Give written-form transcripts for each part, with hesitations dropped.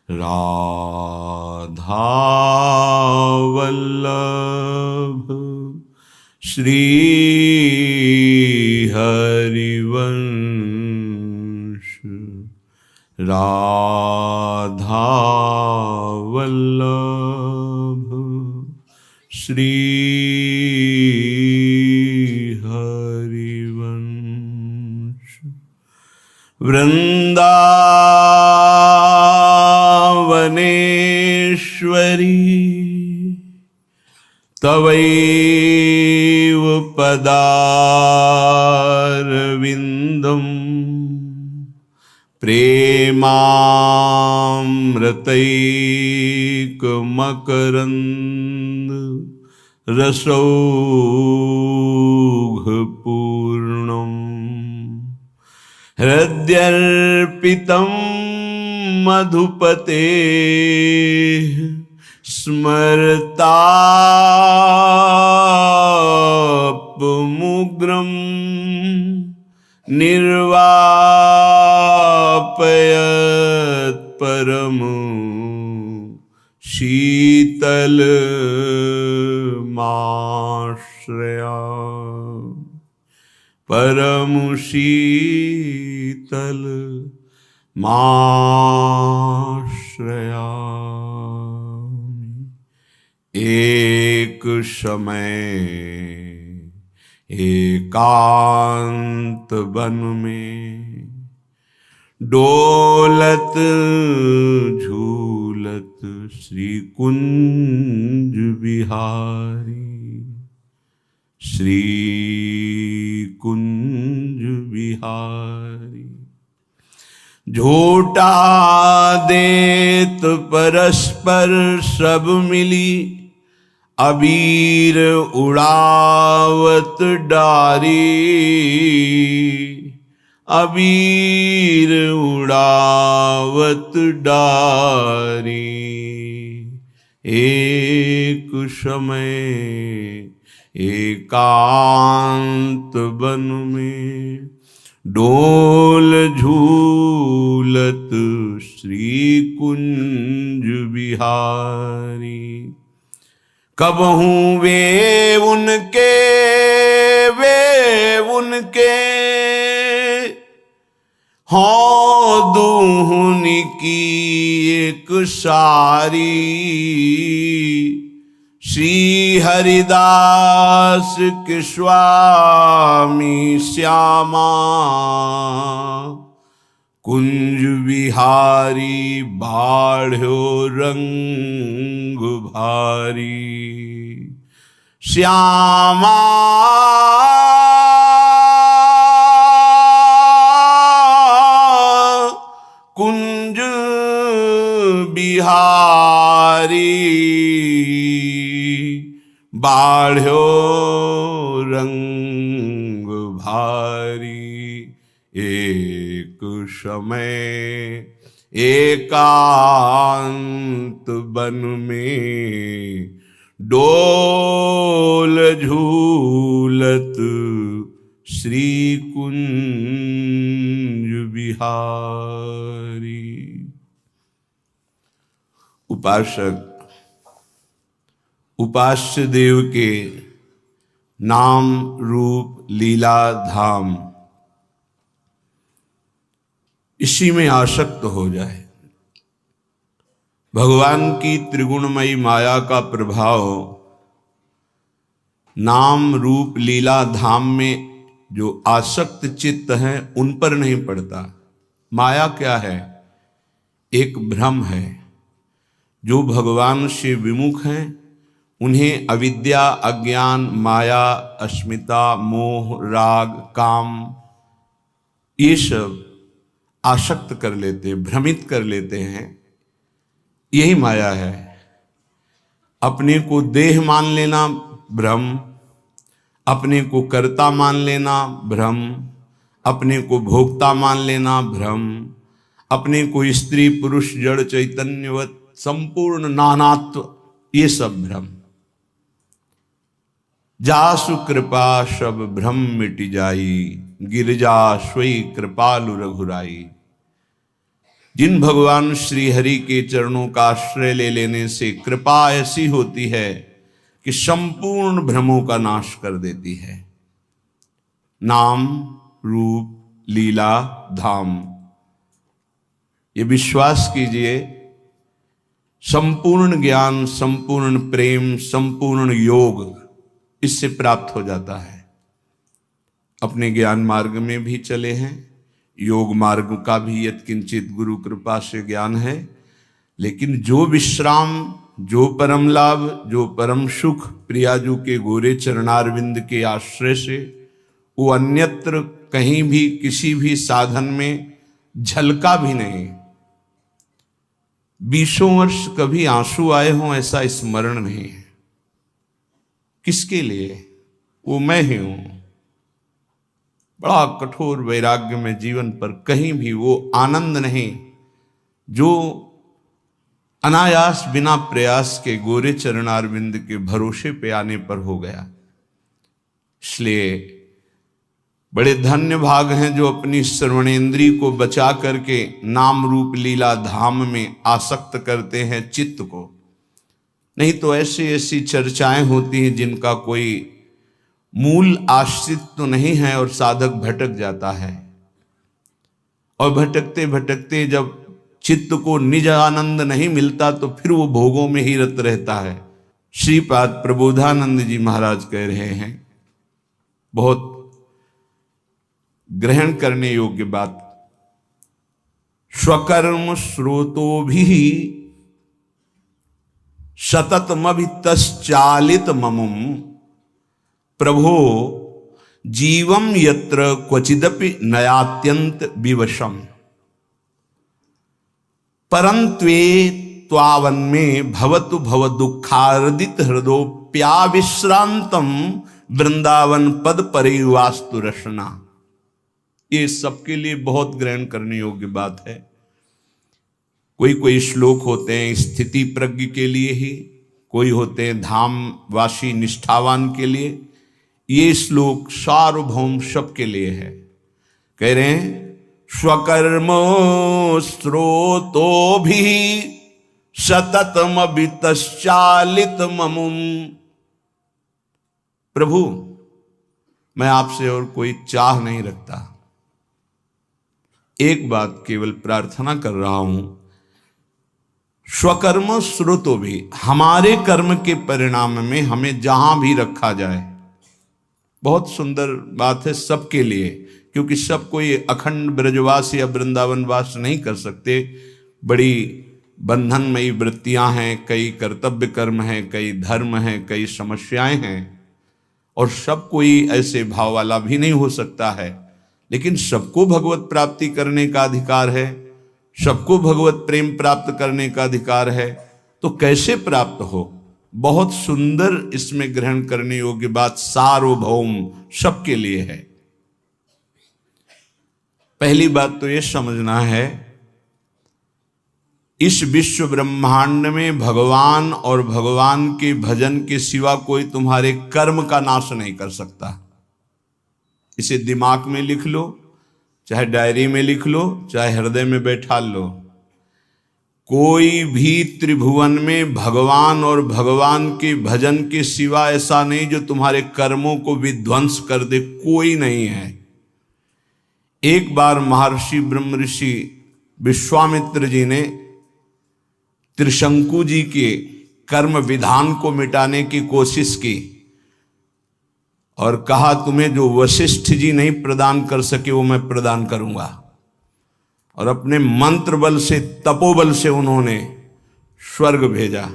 राधा वल्लभ श्री हरिवंश। राधा वल्लभ श्री हरिवंश। वृंदावनेश्वरी तवैव पदारविन्दम् प्रेमामृतैकमकरन्द रसौघपूर्णम्। हृद्यर्पितं मधुपते स्मरतापमुग्रं निर्वापयत् परम शीतलमाश्रया। परम शीतल माश्रया। एक समय एकांत वन में डोलत झूलत श्री कुंज बिहारी। श्री कुंज बिहारी। झूठा देत परस्पर सब मिली अबीर उड़ावत डारी। अबीर उड़ावत डारी। एक समय एकांत वन में डोल झूलत श्री कुंज बिहारी। कबहू वे उनके हों दूहुनी की एक सारी। श्री हरिदास के स्वामी श्यामा कुंज बिहारी बाढ़ो रंग भारी। श्यामा कुंज बिहारी बाढ़ो रंग भारी। एक समय एकांत वन में डोल झूलत श्री कुंज बिहारी। उपासक उपास्य देव के नाम रूप लीला धाम इसी में आसक्त हो जाए। भगवान की त्रिगुणमयी माया का प्रभाव नाम रूप लीला धाम में जो आसक्त चित्त हैं उन पर नहीं पड़ता। माया क्या है? एक भ्रम है। जो भगवान से विमुख हैं उन्हें अविद्या, अज्ञान, माया, अस्मिता, मोह, राग, काम ये सब आसक्त कर लेते हैं, भ्रमित कर लेते हैं। यही माया है। अपने को देह मान लेना भ्रम, अपने को कर्ता मान लेना भ्रम, अपने को भोक्ता मान लेना भ्रम, अपने को स्त्री पुरुष जड़ चैतन्यवत संपूर्ण नानात्व ये सब भ्रम। जासु कृपा सब भ्रम मिट जाई, गिरजा सोई कृपालु रघुराई। जिन भगवान श्री हरि के चरणों का आश्रय ले लेने से कृपा ऐसी होती है कि संपूर्ण भ्रमों का नाश कर देती है। नाम रूप लीला धाम, ये विश्वास कीजिए, संपूर्ण ज्ञान, संपूर्ण प्रेम, संपूर्ण योग इससे प्राप्त हो जाता है। अपने ज्ञान मार्ग में भी चले हैं, योग मार्ग का भी यत्किंचित गुरु कृपा से ज्ञान है, लेकिन जो विश्राम, जो परम लाभ, जो परम सुख प्रियाजू के गोरे चरणारविंद के आश्रय से वो अन्यत्र कहीं भी किसी भी साधन में झलका भी नहीं। 20 वर्ष कभी आंसू आए हों ऐसा स्मरण नहीं है। किसके लिए? वो मैं ही हूं। बड़ा कठोर वैराग्य में जीवन पर कहीं भी वो आनंद नहीं जो अनायास बिना प्रयास के गोरे चरणारविंद के भरोसे पे आने पर हो गया। इसलिए बड़े धन्य भाग हैं जो अपनी श्रवणेन्द्रिय को बचा करके नाम रूप लीला धाम में आसक्त करते हैं चित्त को। नहीं तो ऐसी ऐसी चर्चाएं होती हैं जिनका कोई मूल आश्रित तो नहीं है और साधक भटक जाता है। और भटकते भटकते जब चित्त को निज आनंद नहीं मिलता तो फिर वो भोगों में ही रत रहता है। श्रीपाद प्रबोधानंद जी महाराज कह रहे हैं, बहुत ग्रहण करने योग्य बात, स्वकर्म स्रोतो भी सततमभितश्चालित ममुम प्रभो जीवम यत्र क्वचिदपि नयात्यंत विवशम परंत्वे त्वावन्मे भवतु भव दुखार्दित हृदोप्याविश्रांतम वृंदावन पद परिवास्तु रसना। ये सबके लिए बहुत ग्रहण करने योग्य बात है। कोई कोई श्लोक होते हैं स्थिति प्रज्ञ के लिए ही, कोई होते हैं धाम वासी निष्ठावान के लिए। ये श्लोक सार्वभौम सबके लिए है। कह रहे हैं स्वकर्मो स्रोतो भी सततम वितश्चालित ममुम। प्रभु, मैं आपसे और कोई चाह नहीं रखता, एक बात केवल प्रार्थना कर रहा हूं, स्वकर्म स्रोतो भी, हमारे कर्म के परिणाम में हमें जहां भी रखा जाए। बहुत सुंदर बात है सबके लिए, क्योंकि सब कोई अखंड ब्रजवास या वृंदावनवास नहीं कर सकते। बड़ी बंधनमयी वृत्तियां हैं, कई कर्तव्य कर्म हैं, कई धर्म हैं, कई समस्याएं हैं, और सब कोई ऐसे भाव वाला भी नहीं हो सकता है। लेकिन सबको भगवत प्राप्ति करने का अधिकार है, सबको भगवत प्रेम प्राप्त करने का अधिकार है। तो कैसे प्राप्त हो? बहुत सुंदर इसमें ग्रहण करने योग्य बात सार्वभौम सबके लिए है। पहली बात तो यह समझना है, इस विश्व ब्रह्मांड में भगवान और भगवान के भजन के सिवा कोई तुम्हारे कर्म का नाश नहीं कर सकता। इसे दिमाग में लिख लो, चाहे डायरी में लिख लो, चाहे हृदय में बैठा लो। कोई भी त्रिभुवन में भगवान और भगवान के भजन के सिवा ऐसा नहीं जो तुम्हारे कर्मों को विध्वंस कर दे, कोई नहीं है। एक बार महर्षि ब्रह्म ऋषि विश्वामित्र जी ने त्रिशंकु जी के कर्म विधान को मिटाने की कोशिश की और कहा, तुम्हें जो वशिष्ठ जी नहीं प्रदान कर सके वो मैं प्रदान करूंगा। और अपने मंत्र बल से, तपोबल से उन्होंने स्वर्ग भेजा।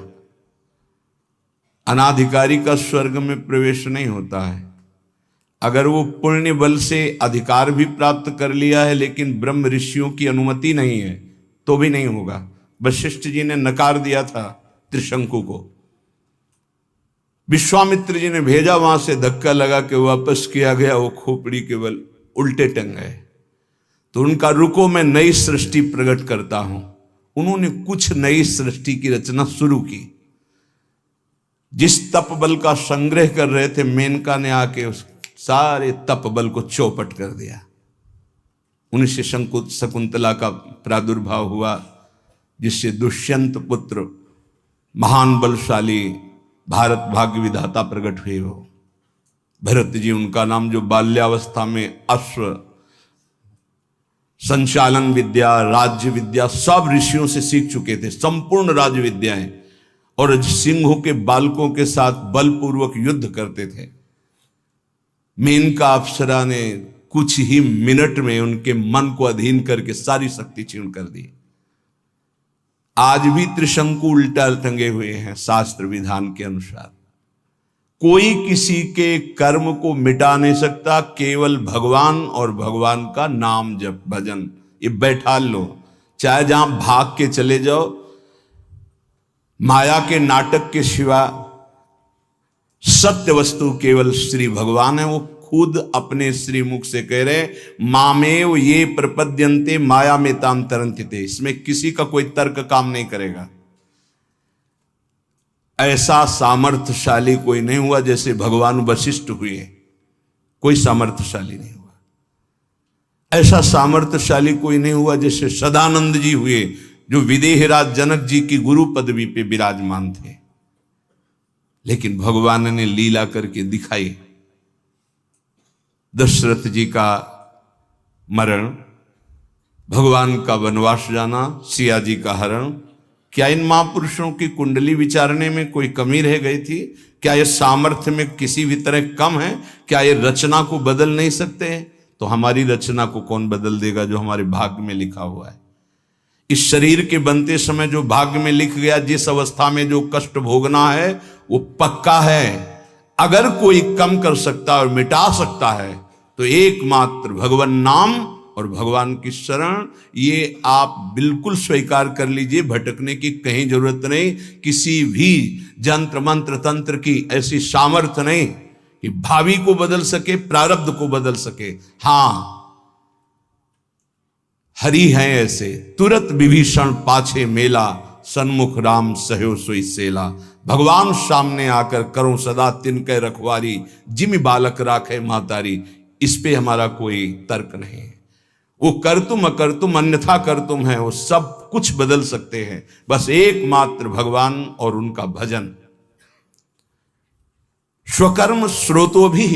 अनाधिकारी का स्वर्ग में प्रवेश नहीं होता है। अगर वो पुण्य बल से अधिकार भी प्राप्त कर लिया है लेकिन ब्रह्म ऋषियों की अनुमति नहीं है तो भी नहीं होगा। वशिष्ठ जी ने नकार दिया था त्रिशंकु को, विश्वामित्र जी ने भेजा, वहां से धक्का लगा के वापस किया गया, वो खोपड़ी केवल उल्टे टंग गए। तो उनका रुको, मैं नई सृष्टि प्रकट करता हूं। उन्होंने कुछ नई सृष्टि की रचना शुरू की। जिस तप बल का संग्रह कर रहे थे, मेनका ने आके उस सारे तप बल को चौपट कर दिया। उन्हीं से शकुंतला का प्रादुर्भाव हुआ, जिससे दुष्यंत पुत्र महान बलशाली भारत भाग्य विधाता प्रकट हुए हो। भरत जी उनका नाम, जो बाल्यावस्था में अश्व संचालन विद्या, राज्य विद्या सब ऋषियों से सीख चुके थे, संपूर्ण राज्य विद्याएं, और सिंहों के बालकों के साथ बलपूर्वक युद्ध करते थे। मेनका अप्सरा ने कुछ ही मिनट में उनके मन को अधीन करके सारी शक्ति क्षीण कर दी। आज भी त्रिशंकु उल्टा टंगे हुए हैं शास्त्र विधान के अनुसार। कोई किसी के कर्म को मिटा नहीं सकता, केवल भगवान और भगवान का नाम जप भजन ये बैठा लो। चाहे जहां भाग के चले जाओ, माया के नाटक के सिवा सत्य वस्तु केवल श्री भगवान है। वो खुद अपने श्री मुख से कह रहे, मामेव ये प्रपद्यन्ते माया में ताम तरंतिते। इसमें किसी का कोई तर्क काम नहीं करेगा। ऐसा सामर्थ्यशाली कोई नहीं हुआ जैसे भगवान वशिष्ठ हुए, कोई सामर्थ्यशाली नहीं हुआ। ऐसा सामर्थ्यशाली कोई नहीं हुआ जैसे सदानंद जी हुए, जो विदेहराज जनक जी की गुरु पदवी पे विराजमान थे। लेकिन भगवान ने लीला करके दिखाई। दशरथ जी का मरण, भगवान का वनवास जाना, सिया जी का हरण, क्या इन महापुरुषों की कुंडली विचारने में कोई कमी रह गई थी? क्या ये सामर्थ्य में किसी भी तरह कम है? क्या ये रचना को बदल नहीं सकते हैं? तो हमारी रचना को कौन बदल देगा जो हमारे भाग्य में लिखा हुआ है? इस शरीर के बनते समय जो भाग्य में लिख गया, जिस अवस्था में जो कष्ट भोगना है वो पक्का है। अगर कोई कम कर सकता है और मिटा सकता है तो एकमात्र भगवान नाम और भगवान की शरण, ये आप बिल्कुल स्वीकार कर लीजिए। भटकने की कहीं जरूरत नहीं। किसी भी जंत्र मंत्र तंत्र की ऐसी सामर्थ्य नहीं कि भावी को बदल सके, प्रारब्ध को बदल सके। हां, हरि हैं ऐसे, तुरत विभीषण पाछे मेला, सन्मुख राम सहयो सोई सेला। भगवान सामने आकर करो सदा तिनके रखवारी, जिमि बालक राखे महतारी। इस पे हमारा कोई तर्क नहीं है। वो कर तुम अकर तुम अन्यथा कर तुम है, वो सब कुछ बदल सकते हैं। बस एकमात्र भगवान और उनका भजन। स्वकर्म स्रोतो भी,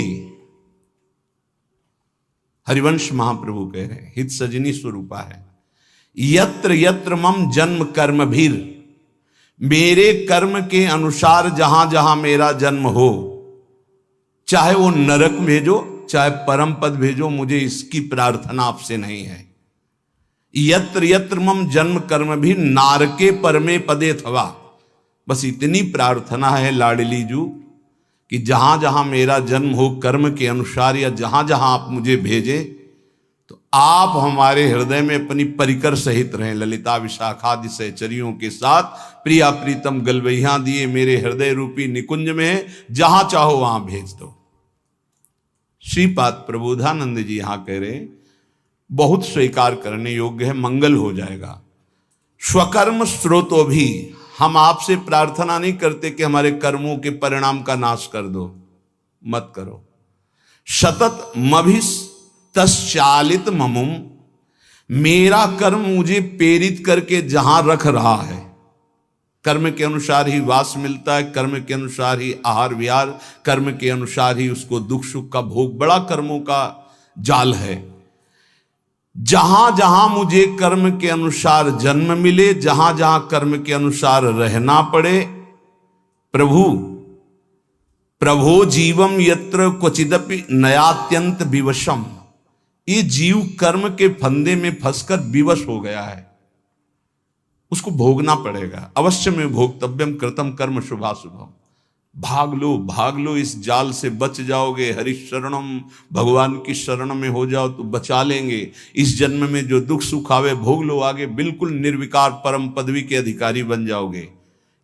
हरिवंश महाप्रभु कह रहे हैं, हित सजनी स्वरूपा है। यत्र यत्र मम जन्म कर्म भीर, मेरे कर्म के अनुसार जहां जहां मेरा जन्म हो, चाहे वो नरक भेजो चाहे परम पद भेजो, मुझे इसकी प्रार्थना आपसे नहीं है। यत्र यत्र मम जन्म कर्म भी नारके परमे पदे थवा। बस इतनी प्रार्थना है लाडली जू कि जहां जहां मेरा जन्म हो कर्म के अनुसार, या जहां जहां आप मुझे भेजें, तो आप हमारे हृदय में अपनी परिकर सहित रहें। ललिता विशाखादि सहचरियों के साथ प्रिया प्रीतम गलवैया दिए मेरे हृदय रूपी निकुंज में है, जहां चाहो वहां भेज दो। श्रीपाद प्रबोधानंद जी यहां कह रहे, बहुत स्वीकार करने योग्य है, मंगल हो जाएगा। स्वकर्म स्रोतो भी, हम आपसे प्रार्थना नहीं करते कि हमारे कर्मों के परिणाम का नाश कर दो, मत करो। सतत मभिस तश्चालित ममुम, मेरा कर्म मुझे प्रेरित करके जहां रख रहा है, कर्म के अनुसार ही वास मिलता है, कर्म के अनुसार ही आहार विहार, कर्म के अनुसार ही उसको दुख सुख का भोग, बड़ा कर्मों का जाल है। जहां जहां मुझे कर्म के अनुसार जन्म मिले, जहां जहां कर्म के अनुसार रहना पड़े, प्रभु प्रभो जीवम यत्र क्वचिदपि नयात्यंत विवशम, ये जीव कर्म के फंदे में फंसकर विवश हो गया है, उसको भोगना पड़ेगा। अवश्य में भोक्तव्यम कृतम कर्म शुभाशुभम। भाग लो इस जाल से, बच जाओगे। हरि शरणम, भगवान की शरण में हो जाओ तो बचा लेंगे। इस जन्म में जो दुख सुख आवे भोग लो, आगे बिल्कुल निर्विकार परम पदवी के अधिकारी बन जाओगे।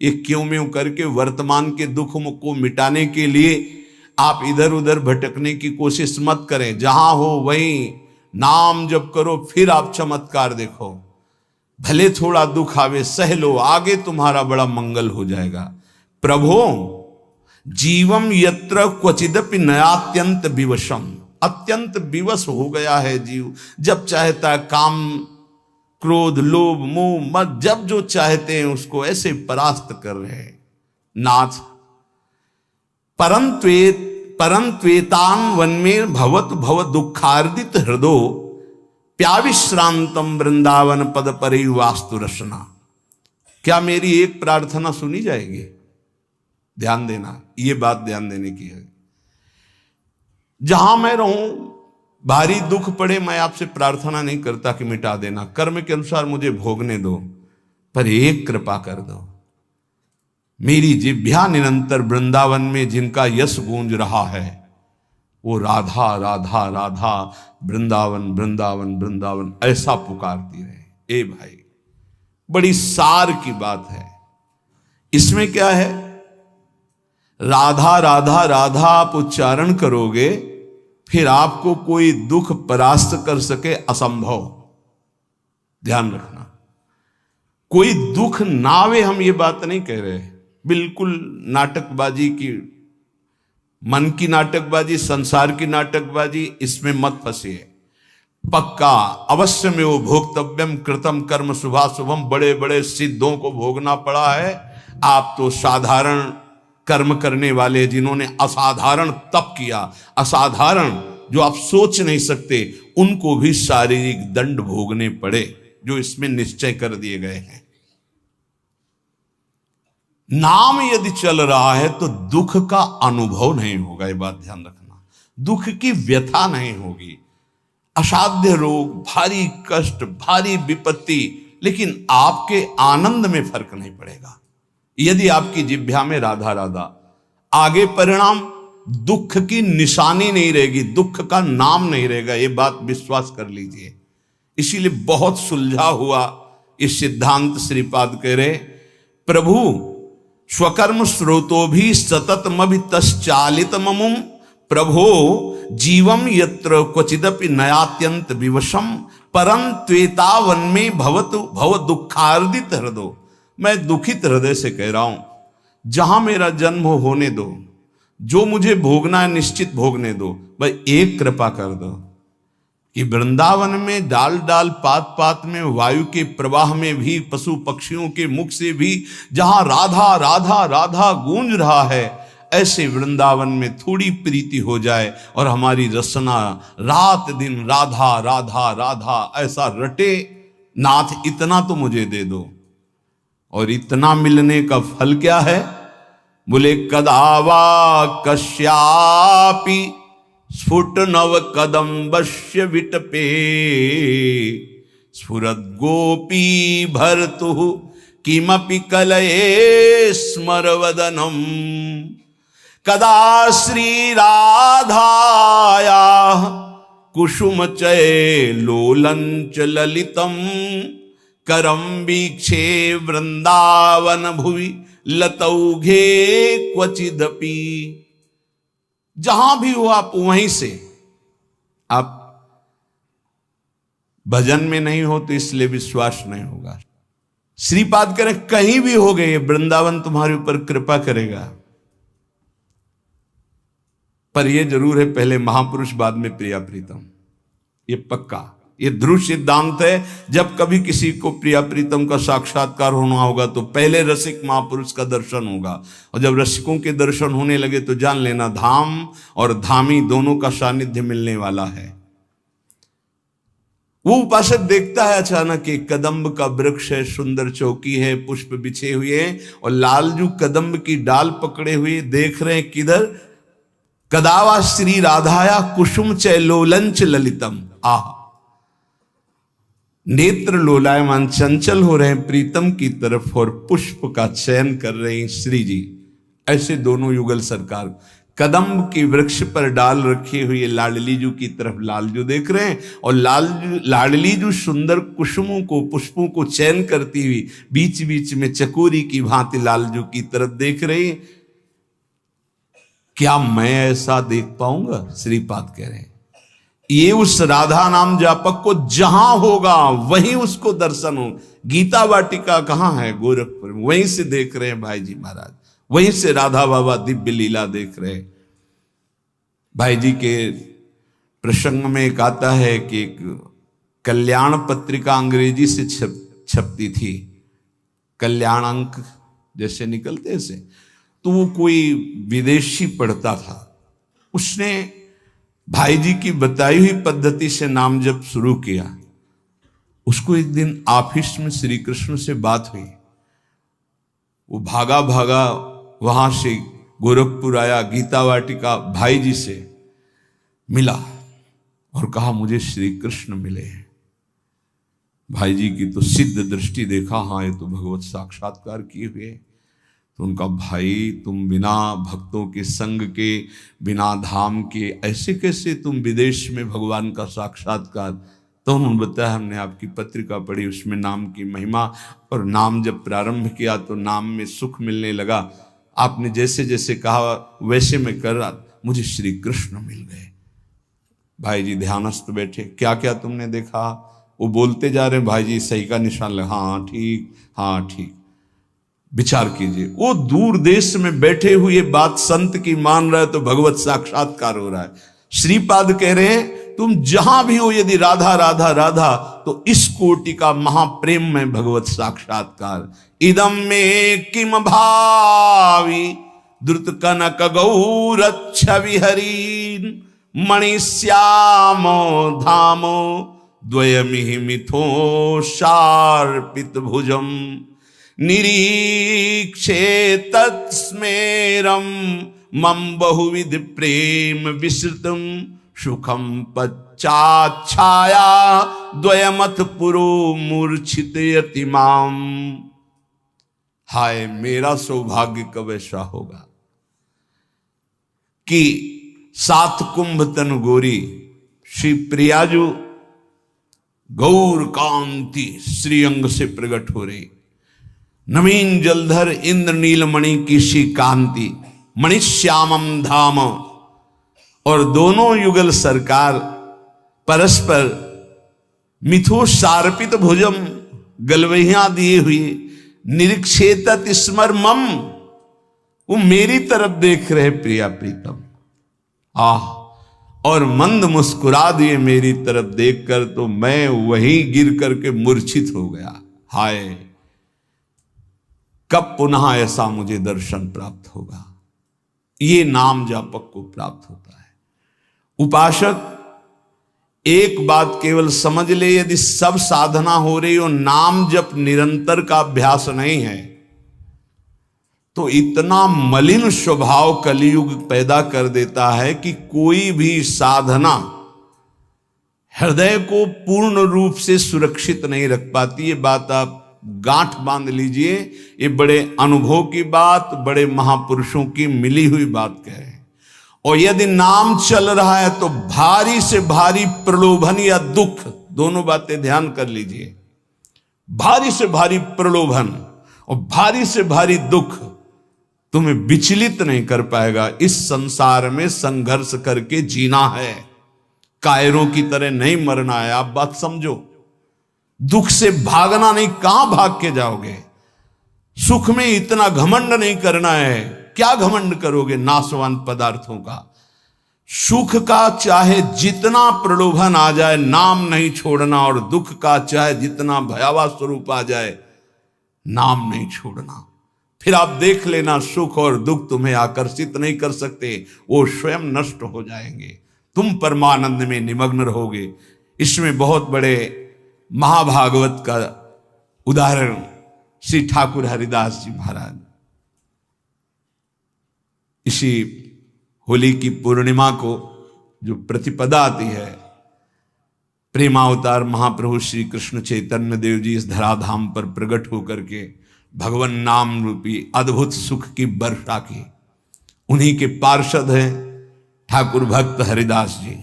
ये क्यों में करके वर्तमान के दुख को मिटाने के लिए आप इधर उधर भटकने की कोशिश मत करें। जहां हो वहीं नाम जप करो, फिर आप चमत्कार देखो। भले थोड़ा दुख आवे सह लो, आगे तुम्हारा बड़ा मंगल हो जाएगा। प्रभो जीवम यत्र क्वचिदपि नयात्यंत विवशम, अत्यंत विवश हो गया है जीव। जब चाहता काम क्रोध लोभ मोह मद जब जो चाहते हैं उसको ऐसे परास्त कर रहे हैं। नाथ परंत्वेतान वन में भवत भव दुखार्दित हृदो प्याविश्रांतम वृंदावन पद परि वास्तु रसना। क्या मेरी एक प्रार्थना सुनी जाएगी? ध्यान देना, ये बात ध्यान देने की है। जहां मैं रहूं भारी दुख पड़े, मैं आपसे प्रार्थना नहीं करता कि मिटा देना, कर्म के अनुसार मुझे भोगने दो, पर एक कृपा कर दो। मेरी जिह्वा निरंतर वृंदावन में जिनका यश गूंज रहा है वो राधा राधा राधा वृंदावन वृंदावन वृंदावन ऐसा पुकारती रहे। ए भाई, बड़ी सार की बात है। इसमें क्या है? राधा राधा राधा आप उच्चारण करोगे फिर आपको कोई दुख परास्त कर सके असंभव। ध्यान रखना, कोई दुख ना आवे, हम ये बात नहीं कह रहे। बिल्कुल नाटकबाजी की, मन की नाटकबाजी, संसार की नाटकबाजी, इसमें मत फंसिए। पक्का अवश्य में वो भोक्तव्यम कृतम कर्म शुभाशुभम, बड़े बड़े सिद्धों को भोगना पड़ा है। आप तो साधारण कर्म करने वाले जिन्होंने असाधारण तप किया, असाधारण जो आप सोच नहीं सकते, उनको भी शारीरिक दंड भोगने पड़े जो इसमें निश्चय कर दिए गए हैं। नाम यदि चल रहा है तो दुख का अनुभव नहीं होगा, ये बात ध्यान रखना। दुख की व्यथा नहीं होगी, असाध्य रोग, भारी कष्ट, भारी विपत्ति, लेकिन आपके आनंद में फर्क नहीं पड़ेगा यदि आपकी जिह्वा में राधा राधा। आगे परिणाम दुख की निशानी नहीं रहेगी, दुख का नाम नहीं रहेगा, ये बात विश्वास कर लीजिए। इसीलिए बहुत सुलझा हुआ इस सिद्धांत श्रीपाद कह रहे, प्रभु स्वकर्म स्रोतो भी सततमभितश्चालित ममुम प्रभो जीवम यत्र क्वचिदपि नयात्यंत विवशम परं त्वेतावन में भवतु भव दुखार्दित हृदय। मैं दुखित हृदय से कह रहा हूं, जहां मेरा जन्म होने दो, जो मुझे भोगना है निश्चित भोगने दो, भाई एक कृपा कर दो कि वृंदावन में डाल डाल पात पात में, वायु के प्रवाह में भी, पशु पक्षियों के मुख से भी जहां राधा राधा राधा गूंज रहा है, ऐसे वृंदावन में थोड़ी प्रीति हो जाए और हमारी रसना रात दिन राधा राधा राधा ऐसा रटे। नाथ इतना तो मुझे दे दो। और इतना मिलने का फल क्या है? बोले कदावा कश्यापि स्फुट नव कदम्बस्य विटपे स्फुरद गोपी भर्तु किमपि कलये स्मरवदनम कदा श्री राधाया कुसुम चय लोलंच ललितम करम वीक्षे वृंदावन भुवि लतौघे क्वचिदपि। जहां भी हो आप वहीं से, आप भजन में नहीं हो तो इसलिए विश्वास नहीं होगा। श्रीपाद करें कहीं भी हो गए, वृंदावन तुम्हारे ऊपर कृपा करेगा। पर यह जरूर है, पहले महापुरुष बाद में प्रिया प्रीतम, ये पक्का, ये ध्रुव सिद्धांत है। जब कभी किसी को प्रिया प्रीतम का साक्षात्कार होना होगा तो पहले रसिक महापुरुष का दर्शन होगा, और जब रसिकों के दर्शन होने लगे तो जान लेना धाम और धामी दोनों का सानिध्य मिलने वाला है। वो उपासक देखता है अचानक एक कदम्ब का वृक्ष है, सुंदर चौकी है, पुष्प बिछे हुए हैं, और लालजू कदम्ब की डाल पकड़े हुए देख रहे हैं किधर? कदावा श्री राधाया कुसुम चय लोलंच ललितम। आह, नेत्र लोलायमान चंचल हो रहे हैं प्रीतम की तरफ और पुष्प का चयन कर रहे हैं श्री जी। ऐसे दोनों युगल सरकार कदम्ब के वृक्ष पर डाल रखी हुई लाडली जू की तरफ लालजू देख रहे हैं, और लाडली जू सुंदर कुसुमों को, पुष्पों को चयन करती हुई बीच बीच में चकोरी की भांति लालजू की तरफ देख रही है। क्या मैं ऐसा देख पाऊंगा? श्रीपाद कह रहे हैं ये उस राधा नाम जापक को जहां होगा वहीं उसको दर्शन हो। गीता वाटिका कहां है? गोरखपुर में, वहीं से देख रहे हैं भाई जी महाराज, वहीं से राधा बाबा दिव्य लीला देख रहे हैं। भाई जी के प्रसंग में एक आता है कि एक कल्याण पत्रिका अंग्रेजी से छपती थी, कल्याण अंक जैसे निकलते ऐसे, तो वो कोई विदेशी पढ़ता था। उसने भाई जी की बताई हुई पद्धति से नाम जप शुरू किया। उसको एक दिन ऑफिस में श्री कृष्ण से बात हुई। वो भागा भागा वहां से गोरखपुर आया, गीता वाटिका भाई जी से मिला और कहा मुझे श्री कृष्ण मिले हैं। भाई जी की तो सिद्ध दृष्टि देखा, हाँ ये तो भगवत साक्षात्कार किए हुए। तो उनका भाई तुम बिना भक्तों के संग के, बिना धाम के ऐसे कैसे तुम विदेश में भगवान का साक्षात्कार। तो उन्होंने बताया हमने आपकी पत्रिका पढ़ी, उसमें नाम की महिमा, और नाम जब प्रारंभ किया तो नाम में सुख मिलने लगा। आपने जैसे जैसे कहा वैसे मैं कर रहा, मुझे श्री कृष्ण मिल गए। भाई जी ध्यानस्थ बैठे, क्या क्या तुमने देखा? वो बोलते जा रहे, भाई जी सही का निशान लगा, हाँ ठीक, हाँ ठीक। विचार कीजिए, वो दूर देश में बैठे हुए बात संत की मान रहा है तो भगवत साक्षात्कार हो रहा है। श्रीपाद कह रहे हैं तुम जहां भी हो, यदि राधा राधा राधा, तो इस कोटि का महाप्रेम में भगवत साक्षात्कार। इदम में किम भावी द्रुत कनक गौरक्ष विहरीन मणिश्यामो धामो द्वयमिहि मिथो शार्पित भुजम निरीक्षे तत्स्मेरम मम बहुविध प्रेम विस्तृतम सुखम पच्चाच्छाया द्वयमथ पुरो मूर्छित यतिमाम। हाय मेरा सौभाग्य कब ऐसा होगा कि 7 कुंभ तन गोरी श्री प्रियाजू गौर कांति श्रीअंग से प्रकट हो रही, नवीन जलधर इंद्र नीलमणि की सी कांति, मणिश्यामम धाम, और दोनों युगल सरकार परस्पर मिथो शार्पित भुजम, गलवहियां दिए हुए, निरीक्षेतत स्मर मम, वो मेरी तरफ देख रहे प्रिया प्रीतम, आह, और मंद मुस्कुरा दिए मेरी तरफ देखकर, तो मैं वहीं गिर करके मूर्छित हो गया। हाय कब पुनः ऐसा मुझे दर्शन प्राप्त होगा। ये नाम जापक को प्राप्त होता है। उपासक एक बात केवल समझ ले, यदि सब साधना हो रही हो, नाम जप निरंतर का अभ्यास नहीं है, तो इतना मलिन स्वभाव कलियुग पैदा कर देता है कि कोई भी साधना हृदय को पूर्ण रूप से सुरक्षित नहीं रख पाती। ये बात आप गांठ बांध लीजिए, ये बड़े अनुभव की बात, बड़े महापुरुषों की मिली हुई बात कह रहे हैं। और यदि नाम चल रहा है तो भारी से भारी प्रलोभन या दुख, दोनों बातें ध्यान कर लीजिए। भारी से भारी प्रलोभन और भारी से भारी दुख तुम्हें विचलित नहीं कर पाएगा। इस संसार में संघर्ष करके जीना है, कायरों की तरह नहीं मरना है। आप बात समझो, दुख से भागना नहीं, कहां भाग के जाओगे। सुख में इतना घमंड नहीं करना है, क्या घमंड करोगे नाशवान पदार्थों का। सुख का चाहे जितना प्रलोभन आ जाए नाम नहीं छोड़ना, और दुख का चाहे जितना भयावह स्वरूप आ जाए नाम नहीं छोड़ना। फिर आप देख लेना, सुख और दुख तुम्हें आकर्षित नहीं कर सकते, वो स्वयं नष्ट हो जाएंगे, तुम परमानंद में निमग्न रहोगे। इसमें बहुत बड़े महाभागवत का उदाहरण श्री ठाकुर हरिदास जी महाराज। इसी होली की पूर्णिमा को जो प्रतिपदा आती है, प्रेमावतार महाप्रभु श्री कृष्ण चैतन्य देव जी इस धराधाम पर प्रकट होकर के भगवान नाम रूपी अद्भुत सुख की वर्षा की, उन्हीं के पार्षद हैं ठाकुर भक्त हरिदास जी,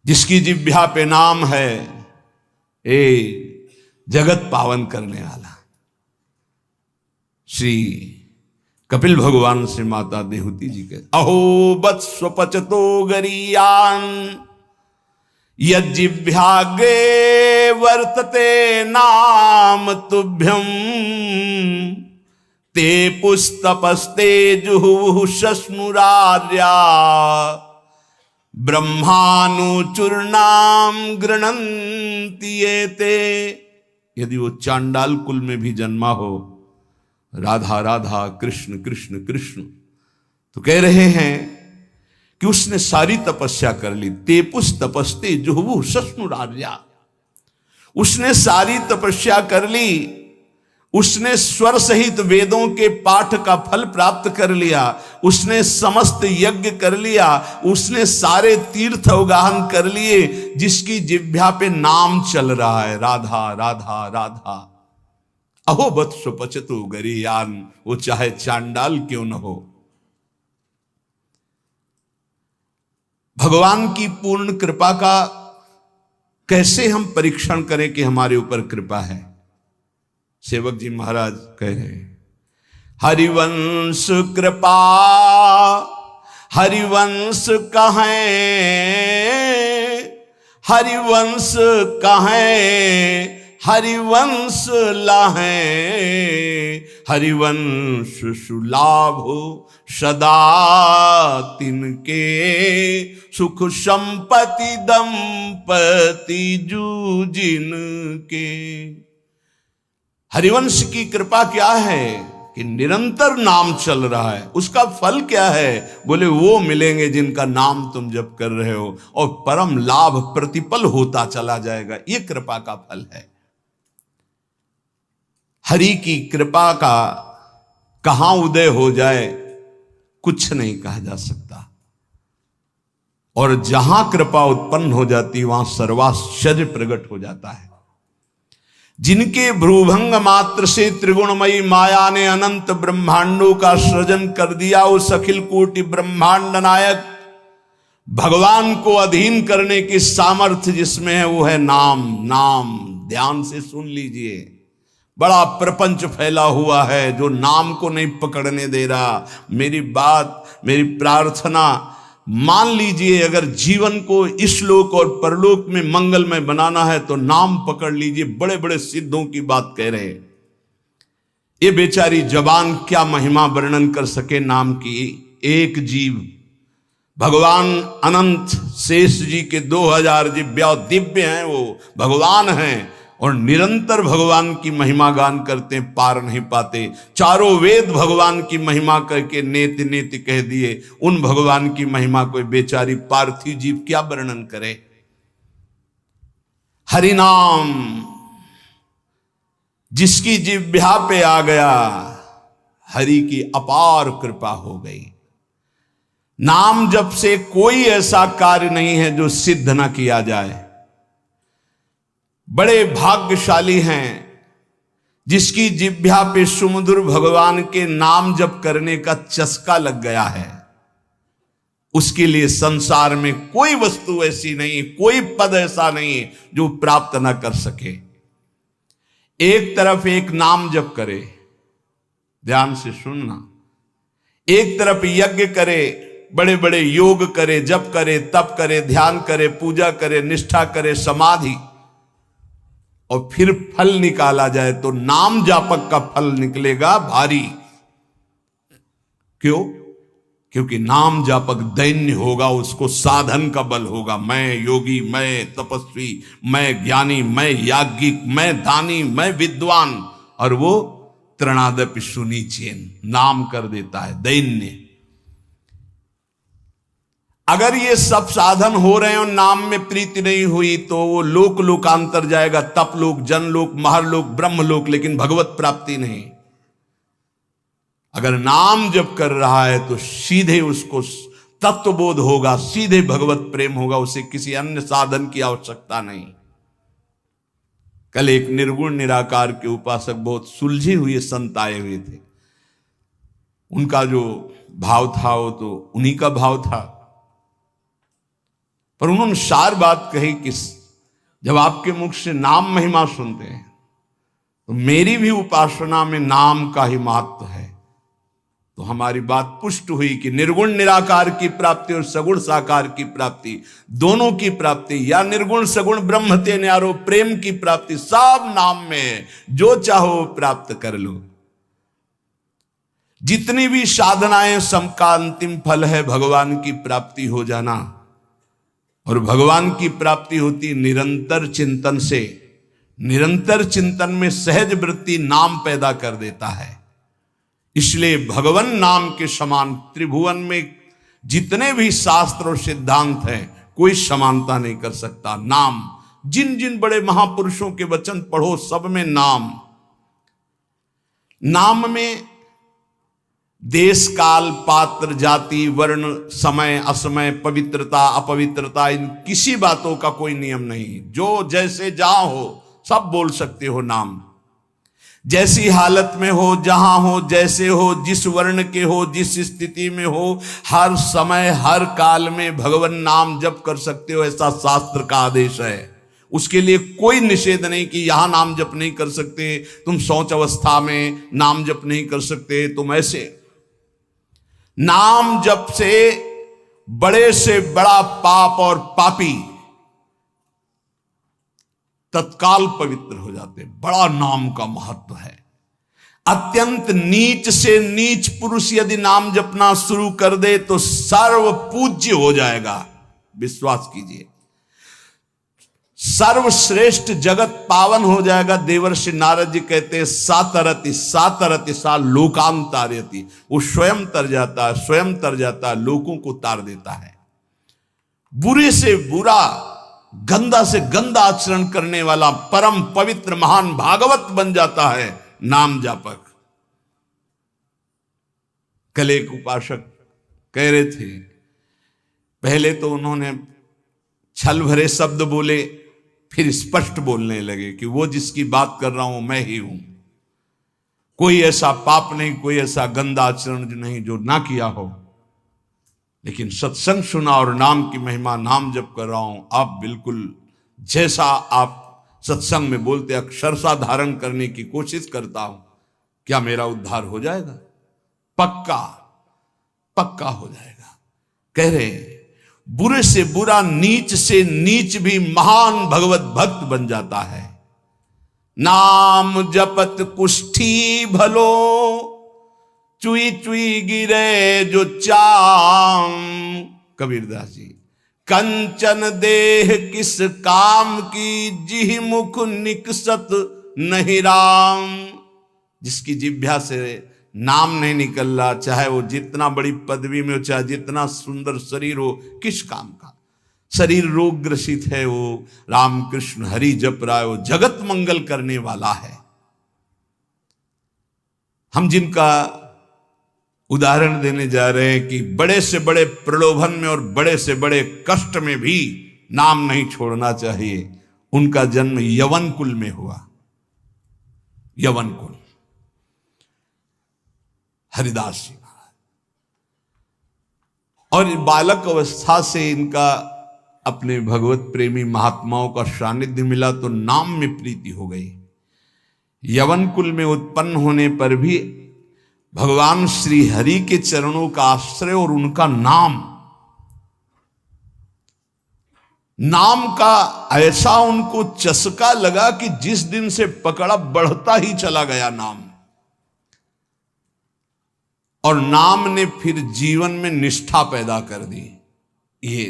जिसकी जिह्वा पे नाम है ए जगत पावन करने वाला। श्री कपिल भगवान से माता देहूती जी के अहो वत्स्वपचतो गरीयान यज्जिह्वाग्रे वर्तते नाम तुभ्यम ते पुस्तपस्ते जुहुः शश्नुरार्या ब्रह्मानुचूर्णाम गृणन्ति एते। यदि वो चांडाल कुल में भी जन्मा हो, राधा राधा कृष्ण कृष्ण कृष्ण, तो कह रहे हैं कि उसने सारी तपस्या कर ली। तेपुस तपस्ते जुहवु सस्नुरार्या, उसने सारी तपस्या कर ली, उसने स्वर सहित वेदों के पाठ का फल प्राप्त कर लिया, उसने समस्त यज्ञ कर लिया, उसने सारे तीर्थ अवगाहन कर लिए, जिसकी जिह्वा पे नाम चल रहा है राधा राधा राधा। अहो वत्सु पचतु गरीयान, वो चाहे चांडाल क्यों न हो। भगवान की पूर्ण कृपा का कैसे हम परीक्षण करें कि हमारे ऊपर कृपा है। सेवक जी महाराज कह रहे हैं, हरिवंश कृपा हरिवंश कहें, हरिवंश कहें हरिवंश लाहें, हरिवंश सुलाभ सदा तिनके, सुख संपत्ति दंपति जूजिन के। हरिवंश की कृपा क्या है कि निरंतर नाम चल रहा है। उसका फल क्या है? बोले वो मिलेंगे जिनका नाम तुम जप कर रहे हो, और परम लाभ प्रतिपल होता चला जाएगा। ये कृपा का फल है। हरि की कृपा का कहां उदय हो जाए कुछ नहीं कहा जा सकता, और जहां कृपा उत्पन्न हो जाती वहां सर्वाश्चर्य प्रकट हो जाता है। जिनके भ्रूभंग मात्र से त्रिगुणमयी माया ने अनंत ब्रह्मांडों का सृजन कर दिया, उस अखिल कोटि ब्रह्मांड नायक भगवान को अधीन करने की सामर्थ्य जिसमें है, वो है नाम। नाम ध्यान से सुन लीजिए, बड़ा प्रपंच फैला हुआ है जो नाम को नहीं पकड़ने दे रहा। मेरी बात, मेरी प्रार्थना मान लीजिए, अगर जीवन को इस लोक और परलोक में मंगलमय बनाना है तो नाम पकड़ लीजिए। बड़े बड़े सिद्धों की बात कह रहे हैं। ये बेचारी जबान क्या महिमा वर्णन कर सके नाम की। एक जीव भगवान अनंत शेष जी के 2000 जिह्वा दिव्य हैं, वो भगवान हैं और निरंतर भगवान की महिमा गान करते, पार नहीं पाते। चारों वेद भगवान की महिमा करके नेति नेति कह दिए। उन भगवान की महिमा कोई बेचारी पार्थिव जीव क्या वर्णन करे। हरिनाम जिसकी जिह्वा पे आ गया, हरि की अपार कृपा हो गई। नाम जप से कोई ऐसा कार्य नहीं है जो सिद्ध ना किया जाए। बड़े भाग्यशाली हैं जिसकी जिह्वा पे सुमधुर भगवान के नाम जप करने का चस्का लग गया है। उसके लिए संसार में कोई वस्तु ऐसी नहीं, कोई पद ऐसा नहीं जो प्राप्त ना कर सके। एक तरफ एक नाम जप करे, ध्यान से सुनना, एक तरफ यज्ञ करे, बड़े बड़े योग करे, जप करे, तप करे, ध्यान करे, पूजा करे, निष्ठा करे, समाधि, और फिर फल निकाला जाए तो नाम जापक का फल निकलेगा भारी। क्यों? क्योंकि नाम जापक दैन्य होगा, उसको साधन का बल होगा। मैं योगी, मैं तपस्वी, मैं ज्ञानी, मैं याज्ञिक, मैं दानी, मैं विद्वान, और वो तृणादपि सुनीचेन नाम कर देता है दैन्य। अगर ये सब साधन हो रहे हैं और नाम में प्रीति नहीं हुई तो वो लोक लोकांतर जाएगा, तप लोक, जनलोक, महरलोक, ब्रह्मलोक, लेकिन भगवत प्राप्ति नहीं। अगर नाम जप कर रहा है तो सीधे उसको तत्वबोध होगा, सीधे भगवत प्रेम होगा, उसे किसी अन्य साधन की आवश्यकता नहीं। कल एक निर्गुण निराकार के उपासक बहुत सुलझे हुए संत आए हुए थे। उनका जो भाव था वो तो उन्हीं का भाव था, पर उन्होंने सार बात कही कि जब आपके मुख से नाम महिमा सुनते हैं तो मेरी भी उपासना में नाम का ही महत्व है। तो हमारी बात पुष्ट हुई कि निर्गुण निराकार की प्राप्ति और सगुण साकार की प्राप्ति, दोनों की प्राप्ति, या निर्गुण सगुण ब्रह्म ते न्यारो, प्रेम की प्राप्ति सब नाम में है। जो चाहो प्राप्त कर लो। जितनी भी साधनाएं, सबका अंतिम फल है भगवान की प्राप्ति हो जाना। और भगवान की प्राप्ति होती निरंतर चिंतन से। निरंतर चिंतन में सहज वृत्ति नाम पैदा कर देता है। इसलिए भगवान नाम के समान त्रिभुवन में जितने भी शास्त्र और सिद्धांत हैं, कोई समानता नहीं कर सकता। नाम, जिन जिन बड़े महापुरुषों के वचन पढ़ो, सब में नाम। नाम में देश, काल, पात्र, जाति, वर्ण, समय, असमय, पवित्रता, अपवित्रता, इन किसी बातों का कोई नियम नहीं। जो जैसे जहां हो सब बोल सकते हो नाम। जैसी हालत में हो, जहां हो, जैसे हो, जिस वर्ण के हो, जिस स्थिति में हो, हर समय हर काल में भगवान नाम जप कर सकते हो, ऐसा शास्त्र का आदेश है। उसके लिए कोई निषेध नहीं कि यहां नाम जप नहीं कर सकते, तुम शौच अवस्था में नाम जप नहीं कर सकते, तुम ऐसे। नाम जप से बड़ा पाप और पापी तत्काल पवित्र हो जाते। बड़ा नाम का महत्व है। अत्यंत नीच से नीच पुरुष यदि नाम जपना शुरू कर दे तो सर्व पूज्य हो जाएगा। विश्वास कीजिए, सर्वश्रेष्ठ जगत पावन हो जाएगा। देवर्षि नारद जी कहते हैं सातरति सातरति सा लोकांतारयति। वो स्वयं तर जाता है, स्वयं तर जाता है, लोगों को तार देता है। बुरे से बुरा, गंदा से गंदा आचरण करने वाला परम पवित्र महान भागवत बन जाता है नाम जापक। कल एक उपासक कह रहे थे, पहले तो उन्होंने छल भरे शब्द बोले, फिर स्पष्ट बोलने लगे कि वो जिसकी बात कर रहा हूं मैं ही हूं। कोई ऐसा पाप नहीं, कोई ऐसा गंदा आचरण नहीं जो ना किया हो, लेकिन सत्संग सुना और नाम की महिमा, नाम जप कर रहा हूं। आप बिल्कुल जैसा आप सत्संग में बोलते अक्षरशः धारण करने की कोशिश करता हूं। क्या मेरा उद्धार हो जाएगा? पक्का पक्का हो जाएगा। कह रहे बुरे से बुरा, नीच से नीच भी महान भगवत भक्त बन जाता है। नाम जपत कुष्ठी भलो, चुई चुई गिरे जो चाम। कबीरदास जी। कंचन देह किस काम की, जिह मुख निकसत नहीं राम। जिसकी जिह्वा से नाम नहीं निकल रहा, चाहे वो जितना बड़ी पदवी में हो, चाहे जितना सुंदर शरीर हो, किस काम का? शरीर रोग ग्रसित है, वो राम कृष्ण हरि जप रहा है, वो जगत मंगल करने वाला है। हम जिनका उदाहरण देने जा रहे हैं कि बड़े से बड़े प्रलोभन में और बड़े से बड़े कष्ट में भी नाम नहीं छोड़ना चाहिए, उनका जन्म यवन कुल में हुआ। यवन कुल, हरिदास जी महाराज। और बालक अवस्था से इनका अपने भगवत प्रेमी महात्माओं का सानिध्य मिला तो नाम में प्रीति हो गई। यवन कुल में उत्पन्न होने पर भी भगवान श्री हरि के चरणों का आश्रय और उनका नाम का ऐसा उनको चस्का लगा कि जिस दिन से पकड़ा बढ़ता ही चला गया नाम। और नाम ने फिर जीवन में निष्ठा पैदा कर दी। ये